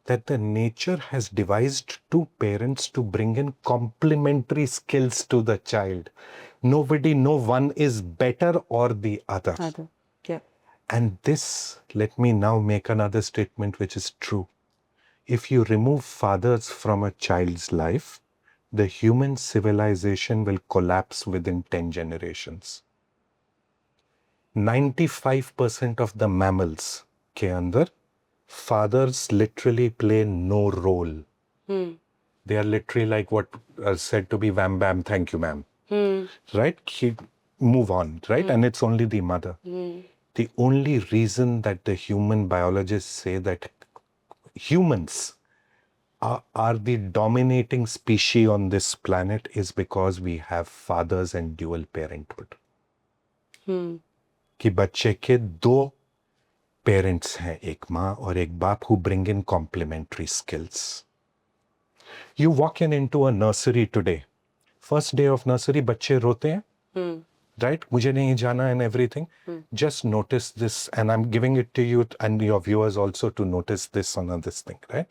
that the nature has devised two parents to bring in complementary skills to the child. No one is better or the other. Yeah. And this, let me now make another statement which is true. If you remove fathers from a child's life, the human civilization will collapse within 10 generations. 95% of the mammals के अंदर fathers literally play no role. They are literally like what are said to be wham bam, thank you ma'am. Right? Move on, right? And it's only the mother. The only reason that the human biologists say that humans are the dominating species on this planet is because we have fathers and dual parenthood. कि बच्चे के दो parents हैं, एक माँ और एक बाप, who bring in complementary skills. You walk into a nursery today. First day of nursery, बच्चे रोते हैं. Right? मुझे नहीं जाना and everything. Just notice this, and I'm giving it to you and your viewers also to notice this on this thing, right?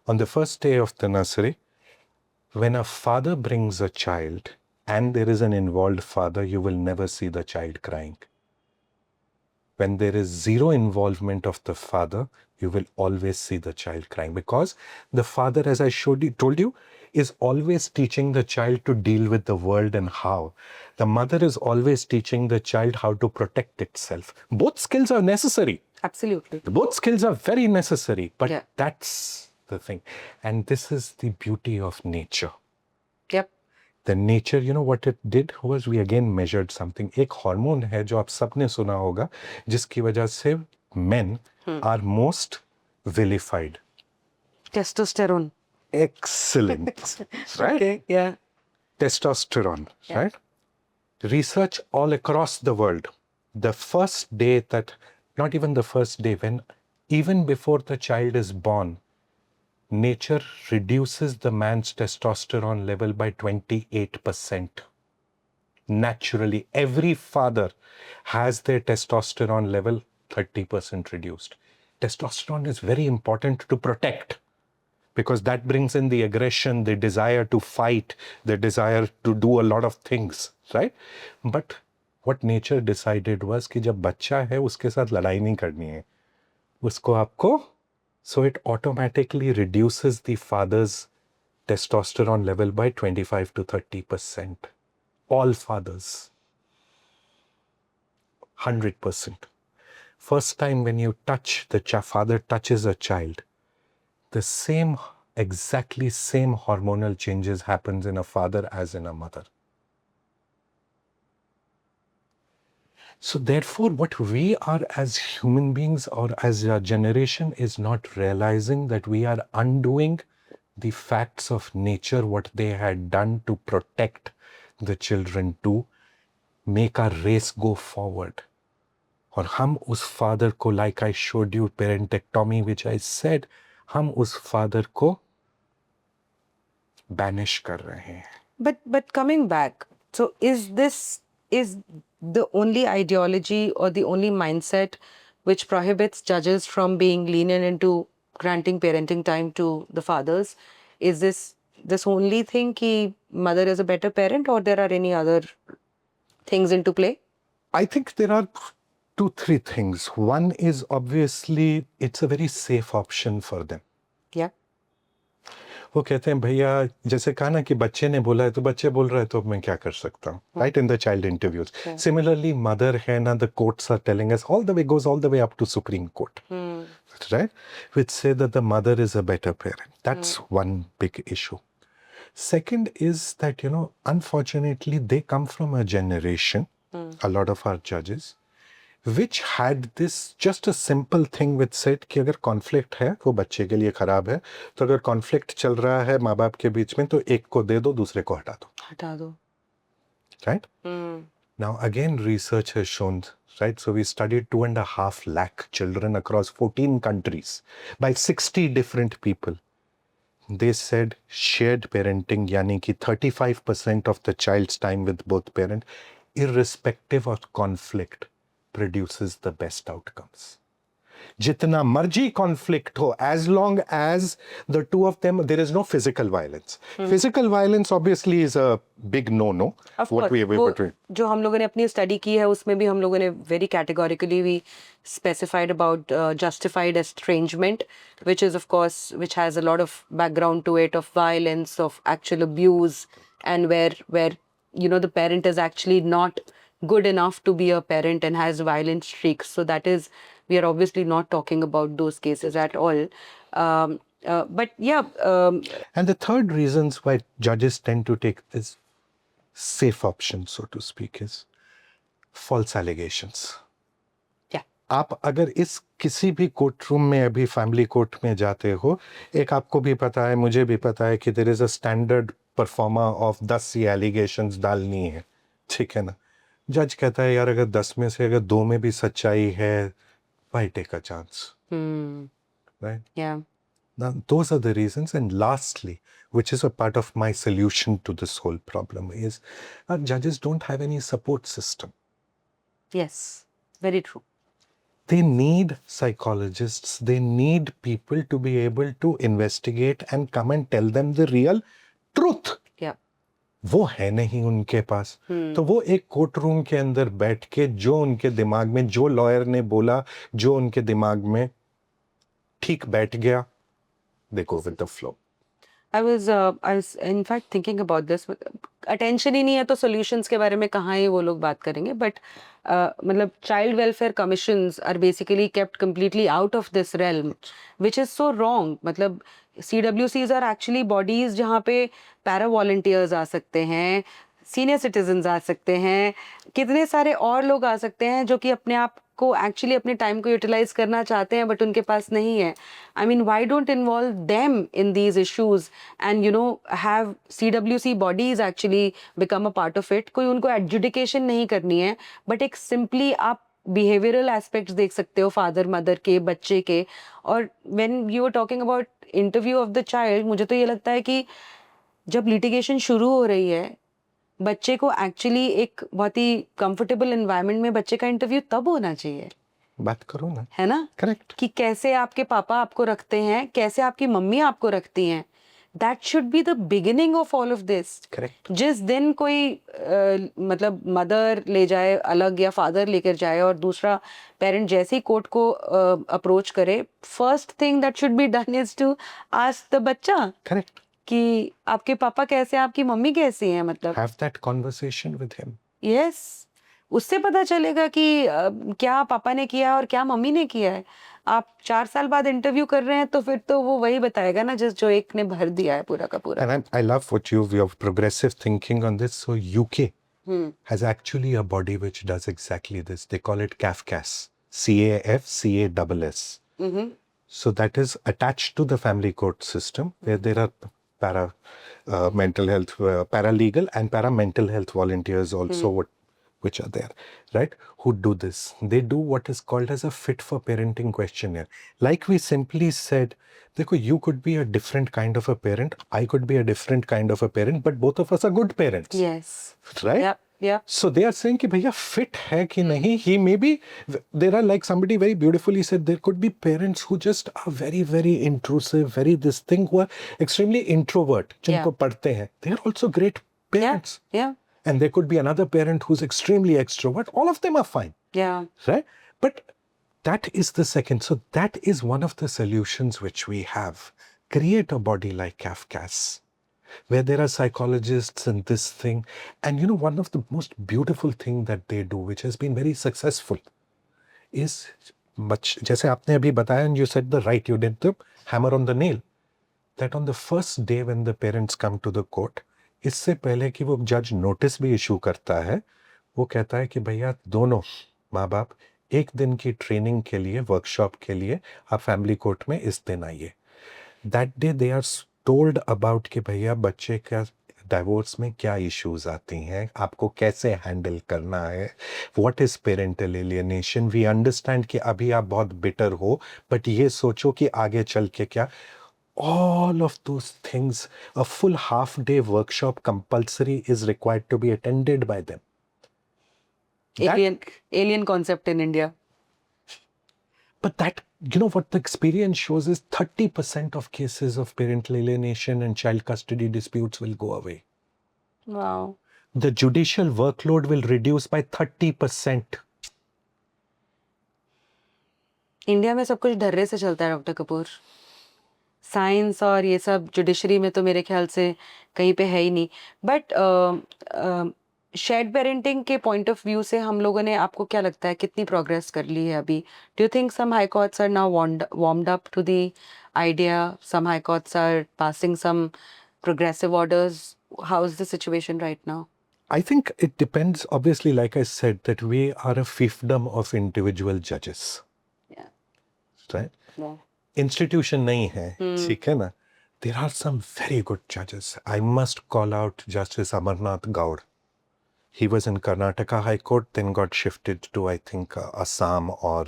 On the first day of the nursery, when a father brings a child and there is an involved father, you will never see the child crying. When there is zero involvement of the father, you will always see the child crying, because the father, as I told you, is always teaching the child to deal with the world and how. The mother is always teaching the child how to protect itself. Both skills are necessary. Absolutely. Both skills are very necessary, but Yeah. that's the thing. And this is the beauty of nature. Yep. The nature, you know what it did was we again measured something. एक hormone है जो आप सबने सुना होगा, जिसकी वजह से men are most vilified. Testosterone. Excellent. Right? Okay. Yeah. Testosterone, right? Research all across the world. The first day that, not even the first day, when even before the child is born, nature reduces the man's testosterone level by 28%. Naturally, every father has their testosterone level 30% reduced. Testosterone is very important to protect, because that brings in the aggression, the desire to fight, the desire to do a lot of things, right? But what nature decided was कि जब बच्चा है उसके साथ लड़ाई नहीं करनी है, उसको आपको, so it automatically reduces the father's testosterone level by 25 to 30%. All fathers. 100%. First time when you touch, the father touches a child, the exactly same hormonal changes happens in a father as in a mother. So therefore, what we are as human beings or as a generation is not realizing that we are undoing the facts of nature, what they had done to protect the children, to make our race go forward. और हम उस father को, like I showed you parentectomy which I said, हम उस father को banish कर रहे हैं. But coming back, so is the only ideology or the only mindset which prohibits judges from being lenient into granting parenting time to the fathers? Is this only thing ki mother is a better parent, or there are any other things into play? I think there are 2-3 things. One is obviously it's a very safe option for them. Yeah. वो कहते हैं भैया, जैसे कहा ना कि बच्चे ने बोला है तो बच्चे बोल रहे हैं तो मैं क्या कर सकता हूँ, right, in the child interviews. Similarly mother है ना, the courts are telling us all the way, goes all the way up to Supreme Court, right, which say that the mother is a better parent. That's one big issue. Second is that, unfortunately, they come from a generation, a lot of our judges, which had this just a simple thing which said कि अगर conflict है वो बच्चे के लिए खराब है, तो अगर conflict चल रहा है माँ बाप के बीच में तो एक को दे दो, दूसरे को हटा दो. Right? Now again research has shown, right, so we studied 2.5 lakh children across 14 countries by 60 different people. They said shared parenting, यानी कि 35% of the child's time with both parents, irrespective of conflict, produces the best outcomes. जितना मर्जी conflict हो, as long as the two of them, there is no physical violence. Physical violence obviously is a big no-no. Of course, जो हम लोगों ने अपनी study की है उसमें भी हम लोगों ने very categorically we specified about justified estrangement, which is of course, which has a lot of background to it of violence, of actual abuse, and where the parent is actually not good enough to be a parent and has violent streaks. So that is, we are obviously not talking about those cases at all. But yeah. And the third reasons why judges tend to take this safe option, so to speak, is false allegations. Yeah. आप अगर इस किसी भी court room में, अभी family court में जाते हो, एक आपको भी पता है, मुझे भी पता है कि there is a standard pro forma of 10 ये एलिगेशंस डालनी है, ठीक है ना. जज कहता है यार अगर 10 में से अगर 2 में भी सच्चाई है, why take a chance? Right? Yeah. Now, those are the reasons. And lastly, which is a part of my solution to this whole problem, is our judges don't have any support system. Yes, very true. They need psychologists. They need people to be able to investigate and come and tell them the real truth. Yeah. वो है नहीं उनके पास. तो वो एक court room के अंदर बैठ के जो उनके दिमाग में, जो लॉयर ने बोला, जो उनके दिमाग में ठीक बैठ गया, they go with the flow. I was in fact thinking about this. Attention ही नहीं है तो solutions के बारे में कहाँ ही वो लोग बात करेंगे. But मतलब child welfare commissions are basically kept completely out of this realm, which is so wrong. मतलब CWCs are actually bodies जहाँ पे para volunteers आ सकते हैं, senior citizens आ सकते हैं, कितने सारे और लोग आ सकते हैं जो कि अपने आप को एक्चुअली अपने टाइम को यूटिलाइज करना चाहते हैं बट उनके पास नहीं है. I mean why don't involve them in these issues and have CWC bodies actually become a part of it. कोई उनको एडजुडिकेशन नहीं करनी है, बट एक सिंपली आप बिहेवियरल एस्पेक्ट्स देख सकते हो फादर मदर के, बच्चे के. और when you are talking about interview of the child, मुझे तो ये लगता है कि जब लिटिगेशन शुरू हो रही है, बच्चे को एक्चुअली एक बहुत ही कंफर्टेबल एनवायरनमेंट में बच्चे का इंटरव्यू तब होना चाहिए. बात करो ना, है ना, करेक्ट, कि कैसे आपके पापा आपको रखते हैं, कैसे आपकी मम्मी आपको रखती हैं. That should be the beginning of all of this. Correct. जिस दिन कोई मतलब मदर ले जाए अलग या फादर लेकर जाए और दूसरा पेरेंट जैसे ही कोर्ट को अप्रोच करे, first thing that should be done is to ask the बच्चा, करेक्ट, कि आपके पापा कैसे, आपकी मम्मी कैसी हैं. मतलब have that conversation with him. Yes, उससे पता चलेगा कि क्या पापा ने किया और क्या मम्मी ने किया है. आप 4 साल बाद इंटरव्यू कर रहे हैं तो फिर तो वो वही बताएगा ना जो एक ने भर दिया है पूरा का पूरा. And I love what your progressive thinking on this. So UK, has actually a body which does exactly this. They call it CAFCAS, CAFCASS. So that is attached to the family court system, where there are mental health, paralegal and mental health volunteers also, which are there, right? Who do this? They do what is called as a fit for parenting questionnaire. Like we simply said, देखो, you could be a different kind of a parent, I could be a different kind of a parent, but both of us are good parents. Yes. Right? Yep. Yep. So they are saying कि भैया fit है कि नहीं. He may be, there are, like somebody very beautifully said, there could be parents who just are very, very intrusive, very this thing, who are extremely introvert, जिनको पढ़ते हैं. They are also great parents. Yeah. And there could be another parent who's extremely extrovert. All of them are fine. Yeah. Right? But that is the second. So that is one of the solutions which we have. Create a body like CAFCAS, where there are psychologists and this thing. And you know, one of the most beautiful thing that they do, which has been very successful, is much, जैसे आपने अभी बताया, and you said the right, you did the hammer on the nail, that on the first day when the parents come to the court, इससे पहले कि वो जज notice भी इशू करता है, वो कहता है कि भैया दोनों माँ बाप एक दिन की ट्रेनिंग के लिए, वर्कशॉप के लिए आप फैमिली कोर्ट में इस दिन आइए. That day they are told about कि भैया बच्चे का डाइवोर्स में क्या इश्यूज आती हैं, आपको कैसे हैंडल करना है, what is parental alienation. We understand कि अभी आप बहुत बिटर हो, बट ये सोचो कि आगे चल के क्या. All of those things, a full half-day workshop compulsory is required to be attended by them. Alien concept in India. But that, you know, what the experience shows is 30% of cases of parental alienation and child custody disputes will go away. Wow. The judicial workload will reduce by 30%. India में सब कुछ ढर्रे से चलता है doctor Kapoor. Science और ये सब judiciary में तो मेरे ख्याल से कहीं पे है ही नहीं. बट शेयर्ड पेरेंटिंग के पॉइंट ऑफ व्यू से हम लोगों ने, आपको क्या लगता है कितनी प्रोग्रेस कर ली है अभी? Do you think some high courts are now warmed up to the idea? Some high courts are passing some progressive orders. How is the situation right now? I think it depends, obviously, like I said, that we are a fiefdom of individual judges. Yeah. Right? Yeah. Institution nahi hai, theek hai na? There are some very good judges. I must call out Justice Amarnath Gaur. He was in Karnataka High Court, then got shifted to, I think, Assam or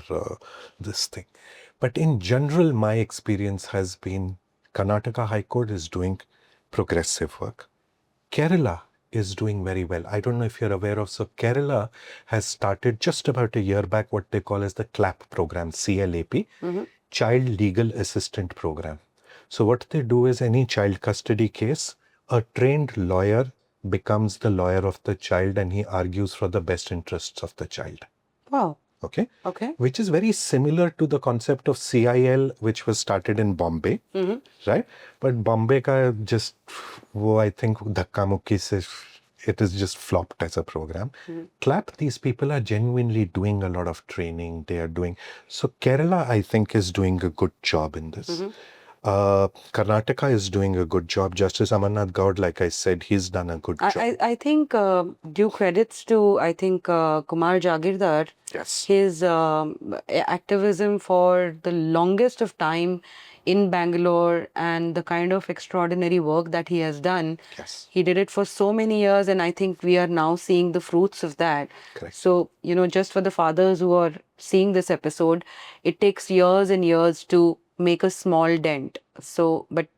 this thing. But in general, my experience has been Karnataka High Court is doing progressive work. Kerala is doing very well. I don't know if you're aware of, so Kerala has started just about a year back what they call as the CLAP program, CLAP, Child Legal Assistant Program. So what they do is any child custody case, a trained lawyer becomes the lawyer of the child and he argues for the best interests of the child. Wow. Okay? Okay. Which is very similar to the concept of CIL, which was started in Bombay, right? But Bombay ka just, I think, dhakka mukki se, it is just flopped as a program. CLAP, these people are genuinely doing a lot of training. They are doing, so Kerala, I think, is doing a good job in this. Karnataka is doing a good job. Justice Amarnath Gaur, like I said, he's done a good job. I think due credits to, I think, Kumar Jagirdar. Yes. His activism for the longest of time in Bangalore and the kind of extraordinary work that he has done. Yes. He did it for so many years, and I think we are now seeing the fruits of that. Correct. So, you know, just for the fathers who are seeing this episode, it takes years and years to make a small dent. So, but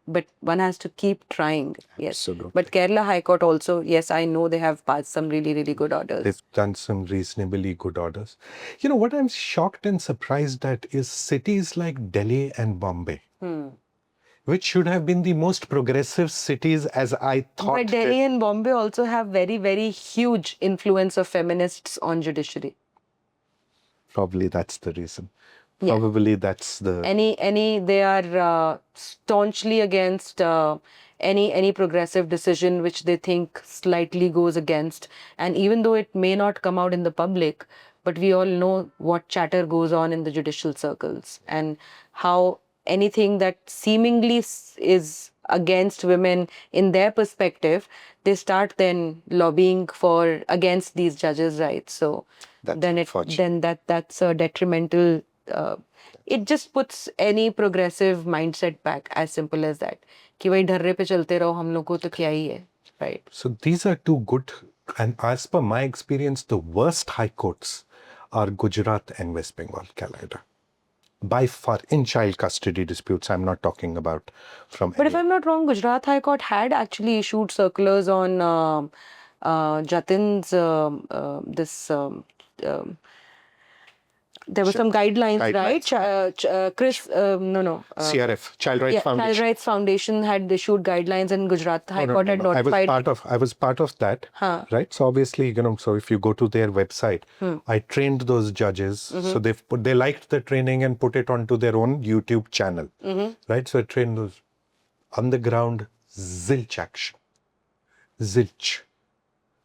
one has to keep trying. Yes. Absolutely. But Kerala High Court also, yes, I know they have passed some really, really good orders. They've done some reasonably good orders. You know, what I'm shocked and surprised at is cities like Delhi and Bombay, which should have been the most progressive cities as I thought. But Delhi and Bombay also have very, very huge influence of feminists on judiciary. Probably that's the reason. Yeah. Probably that's the... They are staunchly against any progressive decision which they think slightly goes against. And even though it may not come out in the public, but we all know what chatter goes on in the judicial circles and how anything that seemingly is against women in their perspective, they start then lobbying for against these judges' rights. So That's then unfortunate. that's a detrimental. It just puts any progressive mindset back. As simple as that. कि वही ढर्रे पे चलते रहो, हम लोग को तो क्या ही है, right? So these are two good, and as per my experience, the worst high courts are Gujarat and West Bengal, Calcutta. By far, in child custody disputes, I'm not talking about from But if any. I'm not wrong, Gujarat High Court had actually issued circulars on Jatin's this. There were some guidelines, right? Chris, no. CRF, Child Rights Yeah, Child Foundation. Rights Foundation had issued guidelines, and Gujarat High Court had I notified. was part of that, Huh. right? So obviously, so if you go to their website, I trained those judges. So they liked the training and put it onto their own YouTube channel, right? So I trained those on the ground, zilch action, zilch.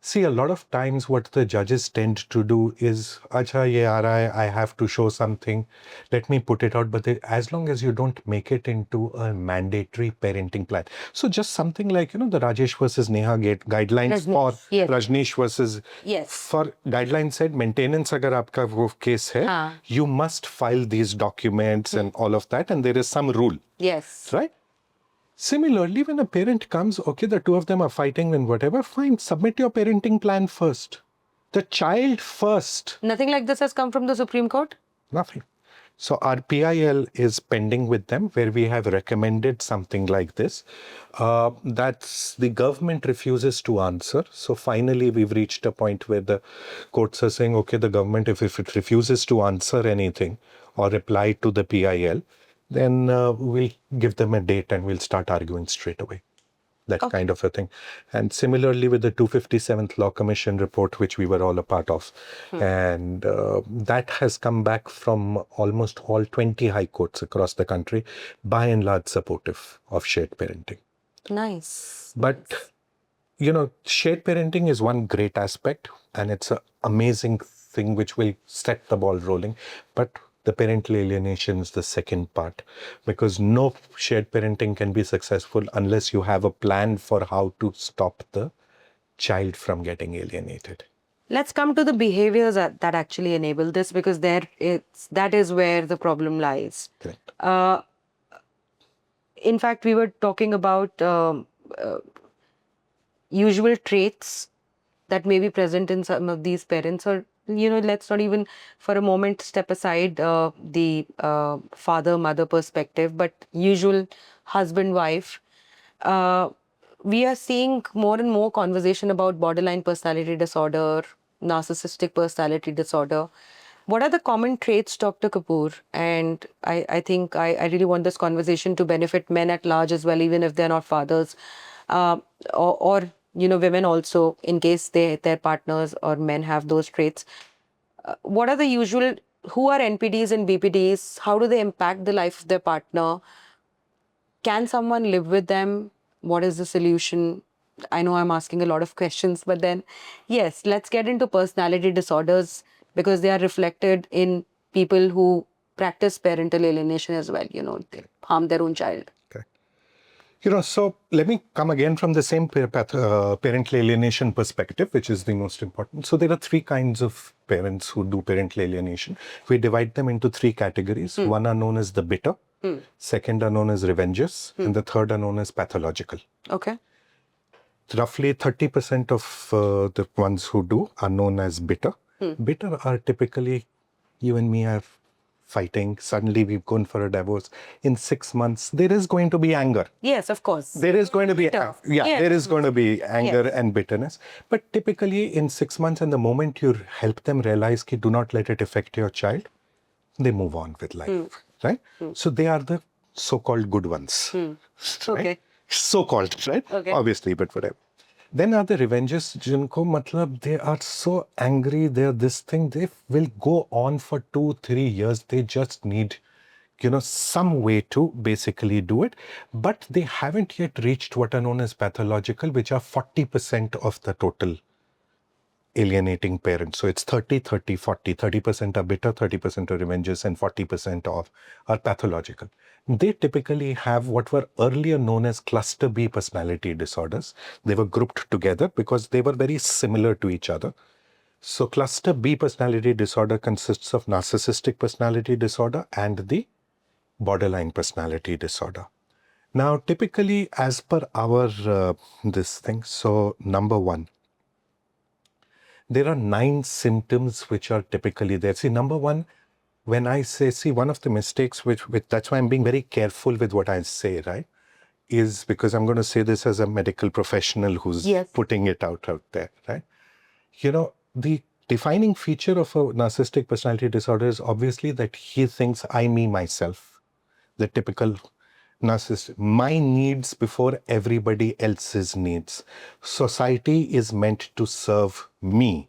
See, a lot of times what the judges tend to do is, acha, ye aa raha hai, I have to show something, let me put it out. But as long as you don't make it into a mandatory parenting plan. So just something like, the Rajesh versus Neha guidelines for yes. Rajneesh versus, Yes. for guidelines said, maintenance agar aapka wo case hai, you must file these documents and all of that. And there is some rule. Yes. Right? Similarly, when a parent comes, okay, the two of them are fighting and whatever, fine, submit your parenting plan first. The child first. Nothing like this has come from the Supreme Court? Nothing. So our PIL is pending with them where we have recommended something like this. That's the government refuses to answer. So finally, we've reached a point where the courts are saying, okay, the government, if it refuses to answer anything or reply to the PIL, then we'll give them a date and we'll start arguing straight away. That kind of a thing. And similarly with the 257th Law Commission report, which we were all a part of, and that has come back from almost all 20 high courts across the country, by and large supportive of shared parenting. Nice. But, shared parenting is one great aspect, and it's an amazing thing which will set the ball rolling. But the parental alienation is the second part, because no shared parenting can be successful unless you have a plan for how to stop the child from getting alienated. Let's come to the behaviors that actually enable this, because that is where the problem lies. Correct. In fact, we were talking about usual traits that may be present in some of these parents, or let's not even for a moment step aside the father-mother perspective, but usual husband-wife. We are seeing more and more conversation about borderline personality disorder, narcissistic personality disorder. What are the common traits, Dr. Kapur? And I think I really want this conversation to benefit men at large as well, even if they're not fathers, or women also, in case their partners or men have those traits. What are the usual, who are NPDs and BPDs? How do they impact the life of their partner? Can someone live with them? What is the solution? I know I'm asking a lot of questions, but then, yes, let's get into personality disorders, because they are reflected in people who practice parental alienation as well. They harm their own child. So let me come again from the same parental alienation perspective, which is the most important. So there are three kinds of parents who do parental alienation. We divide them into three categories. One are known as the bitter, second are known as revengers, and the third are known as pathological. Okay. Roughly 30% of the ones who do are known as bitter. Bitter are typically, you and me are fighting, suddenly we've gone for a divorce. In 6 months, there is going to be anger. Yes, of course. There is going to be, there is going to be anger Yes. and bitterness. But typically in 6 months, and the moment you help them realize that do not let it affect your child, they move on with life, right? So they are the so-called good ones. Right? Okay. So-called, right? Okay. Obviously, but whatever. Then are the revengers, jinko matlab they are so angry, they're this thing, they will go on for 2-3 years. They just need, some way to basically do it. But they haven't yet reached what are known as pathological, which are 40% of the total alienating parents. So it's 30, 30, 40. 30% are bitter, 30% are revenges, and 40% are pathological. They typically have what were earlier known as cluster B personality disorders. They were grouped together because they were very similar to each other. So cluster B personality disorder consists of narcissistic personality disorder and the borderline personality disorder. Now, typically, as per our this thing, so number one, there are 9 symptoms which are typically there. See, number one, when I say, see, one of the mistakes which that's why I'm being very careful with what I say, right? Is because I'm going to say this as a medical professional who's putting it out there, right? You know, the defining feature of a narcissistic personality disorder is obviously that he thinks I, me, myself, the typical narcissist, my needs before everybody else's needs. Society is meant to serve me.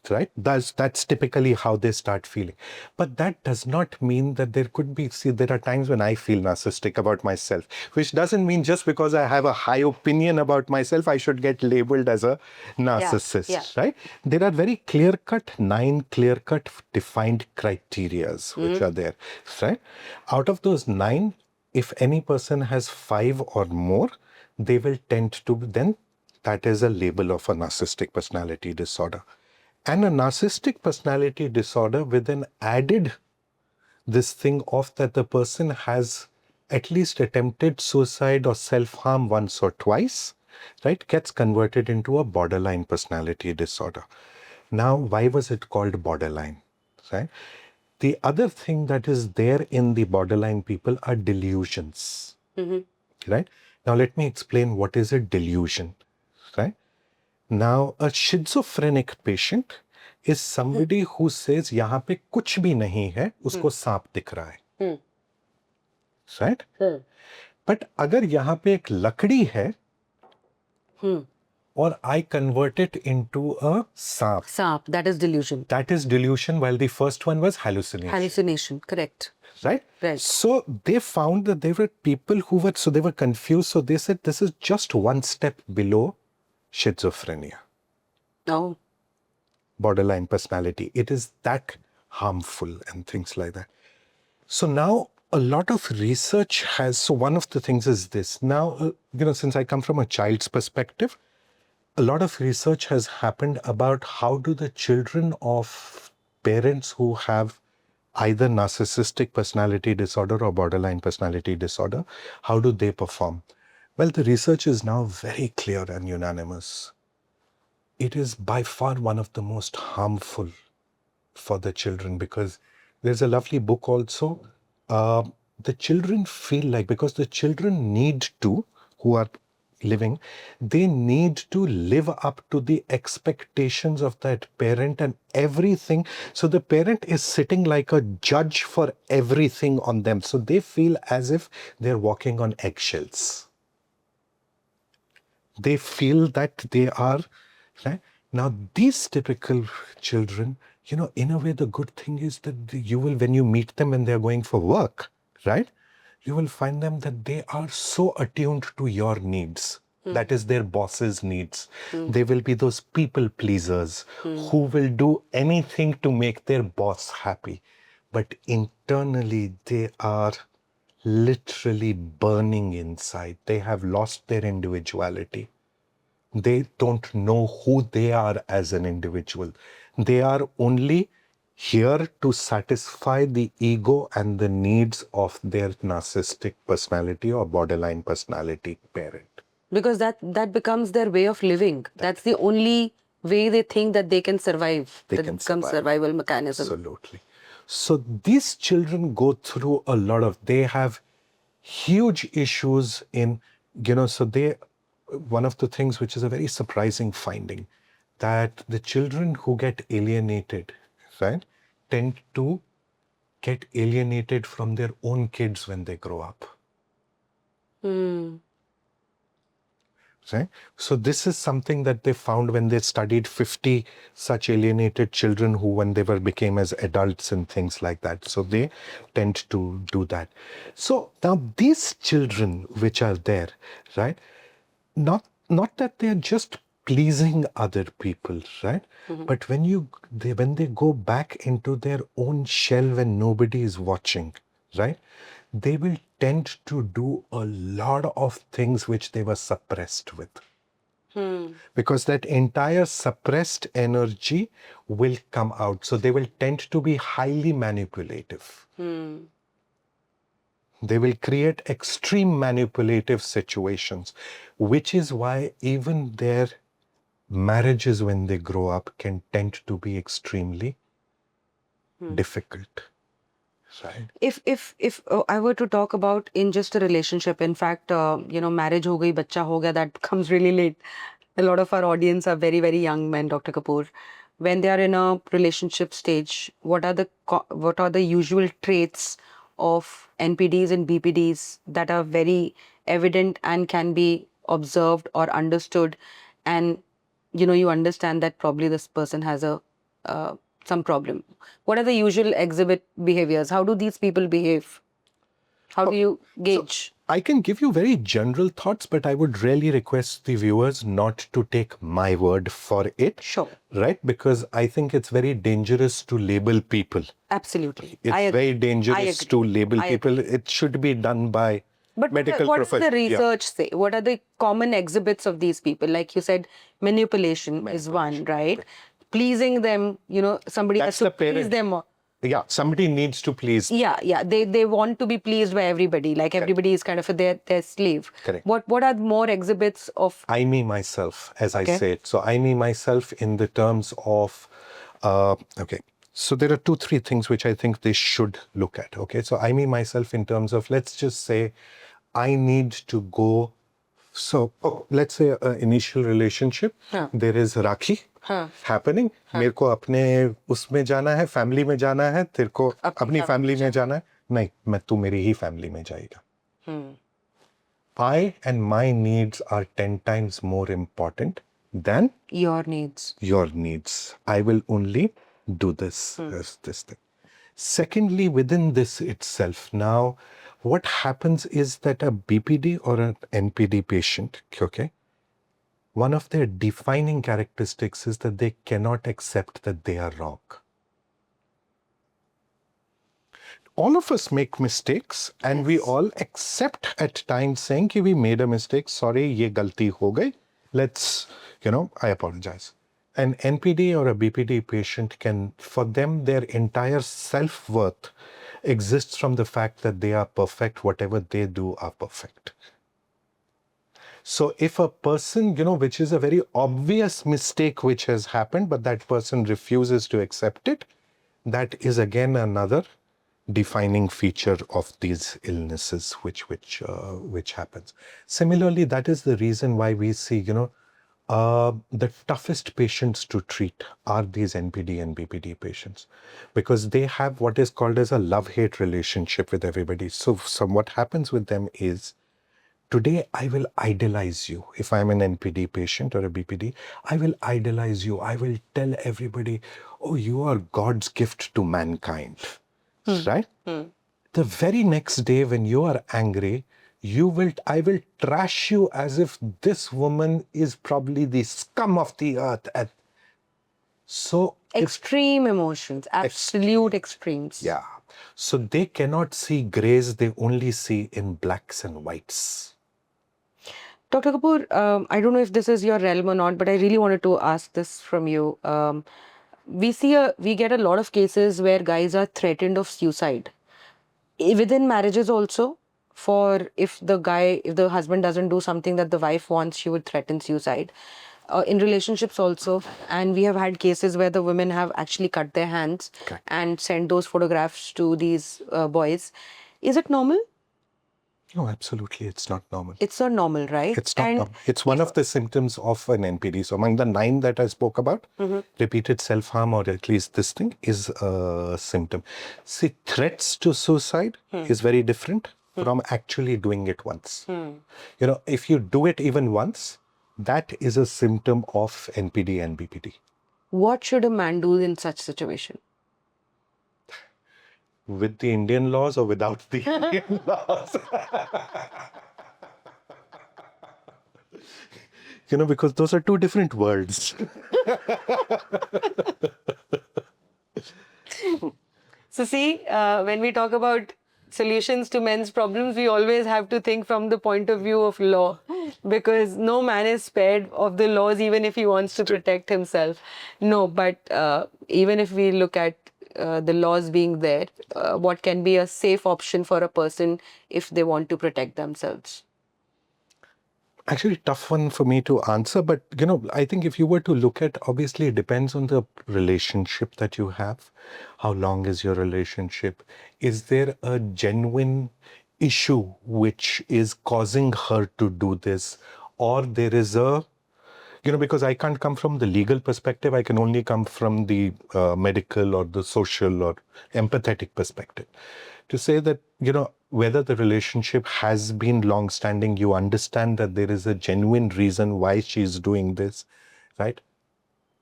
Right? That's typically how they start feeling. But that does not mean that there could be, see, there are times when I feel narcissistic about myself, which doesn't mean just because I have a high opinion about myself, I should get labeled as a narcissist, right? There are very clear-cut, 9 clear-cut defined criterias which are there, right? Out of those 9, if any person has 5 or more, they will tend to then, that is a label of a narcissistic personality disorder. And a narcissistic personality disorder with an added this thing of that the person has at least attempted suicide or self-harm once or twice, right, gets converted into a borderline personality disorder. Now, why was it called borderline, right? The other thing that is there in the borderline people are delusions, right? Now, let me explain what is a delusion, right? Now, a schizophrenic patient is somebody who says यहाँ पे कुछ भी नहीं है, उसको सांप दिख रहा है, right? But अगर यहाँ पे एक लकड़ी है और I convert it into a सांप. Saap, that is delusion. That is delusion, while the first one was hallucination. Hallucination, correct. Right? Right. So they found that there were people who were, so they were confused. So they said this is just one step below schizophrenia. Oh. Borderline personality. It is that harmful and things like that. So now a lot of research has, so one of the things is this. Now, since I come from a child's perspective, a lot of research has happened about how do the children of parents who have either narcissistic personality disorder or borderline personality disorder, how do they perform? Well, the research is now very clear and unanimous. It is by far one of the most harmful for the children, because there's a lovely book also. The children feel like, because the children need to, who are living, they need to live up to the expectations of that parent and everything. So the parent is sitting like a judge for everything on them. So they feel as if they're walking on eggshells. They feel that they are, right? Now, these typical children, in a way, the good thing is that you will, when you meet them when they're going for work, right? You will find them that they are so attuned to your needs. That is their boss's needs. They will be those people pleasers who will do anything to make their boss happy. But internally, they are literally burning inside. They have lost their individuality. They don't know who they are as an individual. They are only here to satisfy the ego and the needs of their narcissistic personality or borderline personality parent. Because that becomes their way of living. That's the only way they think that they can survive. They that can becomes survive. survival mechanism. Absolutely. So these children go through a lot of, they have huge issues in, so they, one of the things which is a very surprising finding, that the children who get alienated, right, tend to get alienated from their own kids when they grow up. Right? So this is something that they found when they studied 50 such alienated children who, when they became as adults and things like that. So they tend to do that. So now these children which are there, right, not that they're just pleasing other people, right? But when they go back into their own shell when nobody is watching, right? They will tend to do a lot of things which they were suppressed with. Because that entire suppressed energy will come out. So they will tend to be highly manipulative. They will create extreme manipulative situations, which is why even their marriages when they grow up can tend to be extremely difficult. Right. If I were to talk about in just a relationship, in fact, marriage ho gayi, bacha ho gaya, that comes really late. A lot of our audience are very, very young men, Dr. Kapoor. When they are in a relationship stage, what are the usual traits of NPDs and BPDs that are very evident and can be observed or understood, and you understand that probably this person has a some problem? What are the usual exhibit behaviors? How do these people behave? How do you gauge? I can give you very general thoughts, but I would really request the viewers not to take my word for it. Sure. Right? Because I think it's very dangerous to label people. Absolutely. It's very dangerous agree. to label I people. It should be done by But medical what does the professionals. research say? What are the common exhibits of these people? Like you said, manipulation is one, right? Pleasing them, somebody That's has to the parent. please them. Yeah, somebody needs to please. Yeah. They want to be pleased by everybody. Like everybody is kind of their slave. Correct. What are more exhibits of? I, me, myself, as I Okay. said. So I, me, myself in the terms of, okay. So there are 2-3 things which I think they should look at. Okay. So I, me, myself in terms of, let's just say I need to go. So let's say an initial relationship, there is Rakhi happening. मेरे को अपने उसमें जाना है, family में जाना है, तेरे को अपनी फैमिली में जाना है. नहीं, मैं तू मेरी ही फैमिली में जाएगा. I and my needs are 10 times more important than Your needs. your needs. I will only do this, this thing. Secondly, within this itself, now, what happens is that a BPD or an NPD patient, okay, one of their defining characteristics is that they cannot accept that they are wrong. All of us make mistakes and we all accept at times saying कि we made a mistake, sorry, ये गलती हो गई, let's, I apologize. An NPD or a BPD patient can, for them, their entire self-worth exists from the fact that they are perfect, whatever they do are perfect. So if a person, which is a very obvious mistake which has happened, but that person refuses to accept it, that is again another defining feature of these illnesses which happens. Similarly, that is the reason why we see, the toughest patients to treat are these NPD and BPD patients, because they have what is called as a love-hate relationship with everybody. So what happens with them is, today I will idolize you. If I'm an NPD patient or a BPD, I will idolize you. I will tell everybody, oh, you are God's gift to mankind. Right? The very next day when you are angry, I will trash you as if this woman is probably the scum of the earth. So extreme emotions, absolute extremes. Yeah. So they cannot see grays, they only see in blacks and whites. Dr. Kapoor, I don't know if this is your realm or not, but I really wanted to ask this from you. We get a lot of cases where guys are threatened of suicide. Within marriages also, if the husband doesn't do something that the wife wants, she would threaten suicide. In relationships also, and we have had cases where the women have actually cut their hands and sent those photographs to these boys. Is it normal? No, absolutely, it's not normal. It's not normal, right? It's not normal. It's one of the symptoms of an NPD. So among the 9 that I spoke about, repeated self-harm, or at least this thing, is a symptom. See, threats to suicide is very different from actually doing it once. If you do it even once, that is a symptom of NPD and BPD. What should a man do in such situation? With the Indian laws or without the Indian laws? because those are two different worlds. So see, when we talk about solutions to men's problems, we always have to think from the point of view of law, because no man is spared of the laws, even if he wants to protect himself. No, but even if we look at the laws being there, what can be a safe option for a person if they want to protect themselves? Actually, tough one for me to answer, but I think if you were to look at, obviously it depends on the relationship that you have. How long is your relationship? Is there a genuine issue which is causing her to do this? Or there is a, because I can't come from the legal perspective, I can only come from the medical or the social or empathetic perspective. To say that, whether the relationship has been long standing, you understand that there is a genuine reason why she's doing this, right?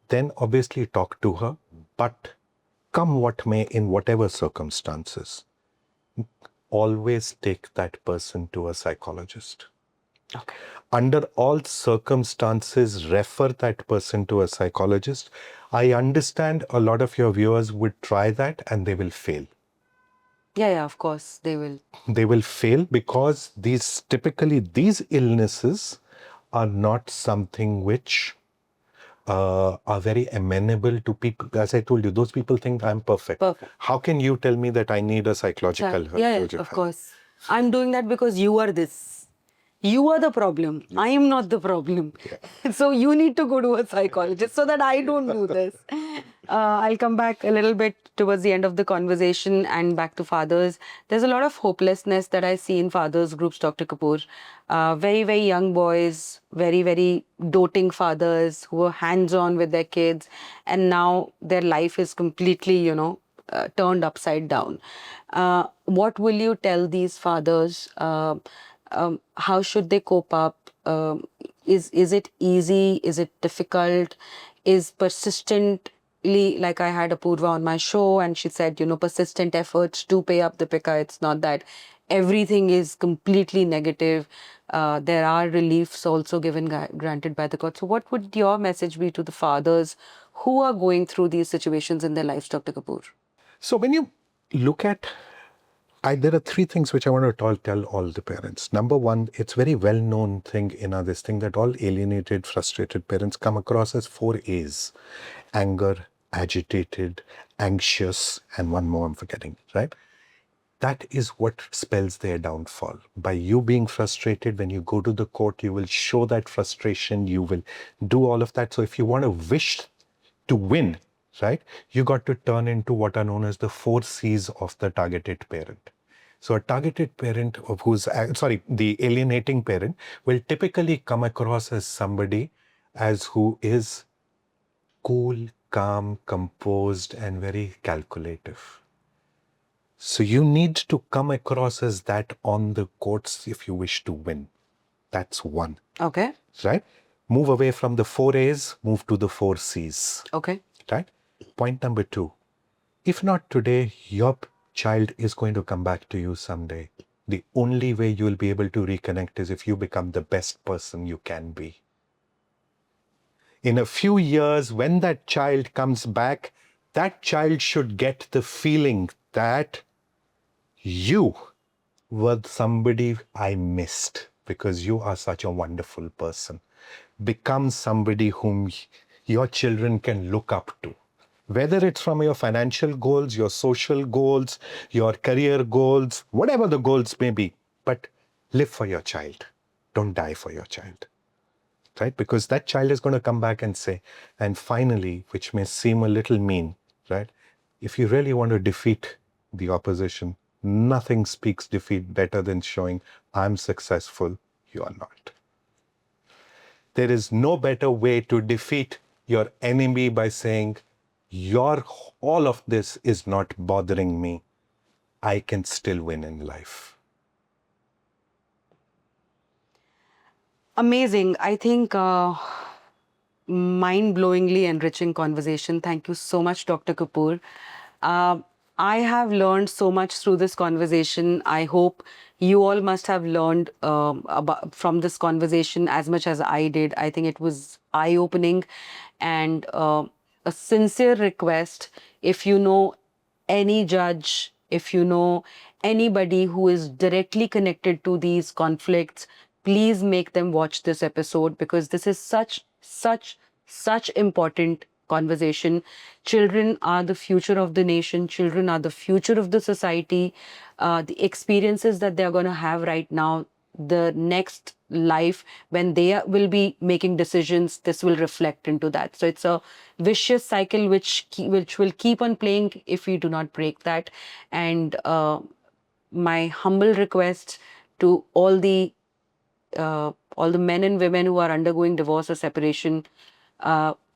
Then obviously talk to her, but come what may, in whatever circumstances, always take that person to a psychologist. Okay. Under all circumstances, refer that person to a psychologist. I understand a lot of your viewers would try that and they will fail. Yeah, of course, they will. They will fail because typically these illnesses are not something which are very amenable to people. As I told you, those people think I'm perfect. Perfect. How can you tell me that I need a psychological help? Yeah, of course. I'm doing that because you are this. You are the problem. I am not the problem. So you need to go to a psychologist so that I don't do this. I'll come back a little bit towards the end of the conversation and back to fathers. There's a lot of hopelessness that I see in fathers groups, Dr. Kapur. Very, very young boys, very, very doting fathers who are hands-on with their kids. And now their life is completely, turned upside down. What will you tell these fathers? How should they cope up? Is it easy? Is it difficult? Is persistently, like I had Apurva on my show and she said, persistent efforts to pay up the picker. It's not that everything is completely negative. There are reliefs also given granted by the court. So what would your message be to the fathers who are going through these situations in their lives, Dr. Kapur? So when you look at, there are three things which I want to tell all the parents. Number one, it's very well-known thing in this thing that all alienated, frustrated parents come across as 4 A's. Anger, agitated, anxious, and one more I'm forgetting, right? That is what spells their downfall. By you being frustrated, when you go to the court, you will show that frustration, you will do all of that. So if you want to wish to win, right, you got to turn into what are known as the 4 C's of the targeted parent. So a targeted parent of the alienating parent will typically come across as somebody who is cool, calm, composed, and very calculative. So you need to come across as that on the courts if you wish to win. That's one. Okay. Right? Move away from the 4 A's, move to the 4 C's. Okay. Right? Point number 2. If not today, your child is going to come back to you someday. The only way you will be able to reconnect is if you become the best person you can be. In a few years, when that child comes back, that child should get the feeling that you were somebody I missed because you are such a wonderful person. Become somebody whom your children can look up to. Whether it's from your financial goals, your social goals, your career goals, whatever the goals may be, but live for your child. Don't die for your child. Right? Because that child is going to come back and say, and finally, which may seem a little mean, right? If you really want to defeat the opposition, nothing speaks defeat better than showing I'm successful, you are not. There is no better way to defeat your enemy by saying, all of this is not bothering me. I can still win in life. Amazing. I think mind-blowingly enriching conversation. Thank you so much, Dr. Kapur. I have learned so much through this conversation. I hope you all must have learned from this conversation as much as I did. I think it was eye-opening, and a sincere request, if you know any judge, if you know anybody who is directly connected to these conflicts, please make them watch this episode, because this is such important conversation. Children are the future of the nation. Children are the future of the society. The experiences that they're going to have right now, the next life when will be making decisions, this will reflect into that. So it's a vicious cycle which will keep on playing if we do not break that. And my humble request to all the men and women who are undergoing divorce or separation,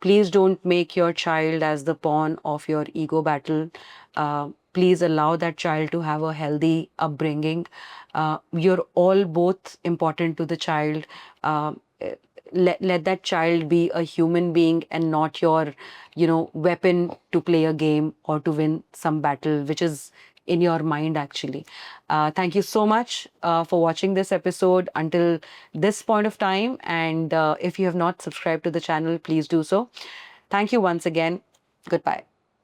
please don't make your child as the pawn of your ego battle. Please allow that child to have a healthy upbringing. You're all both important to the child. Let that child be a human being and not your, weapon to play a game or to win some battle, which is in your mind actually. Thank you so much for watching this episode until this point of time. And if you have not subscribed to the channel, please do so. Thank you once again. Goodbye.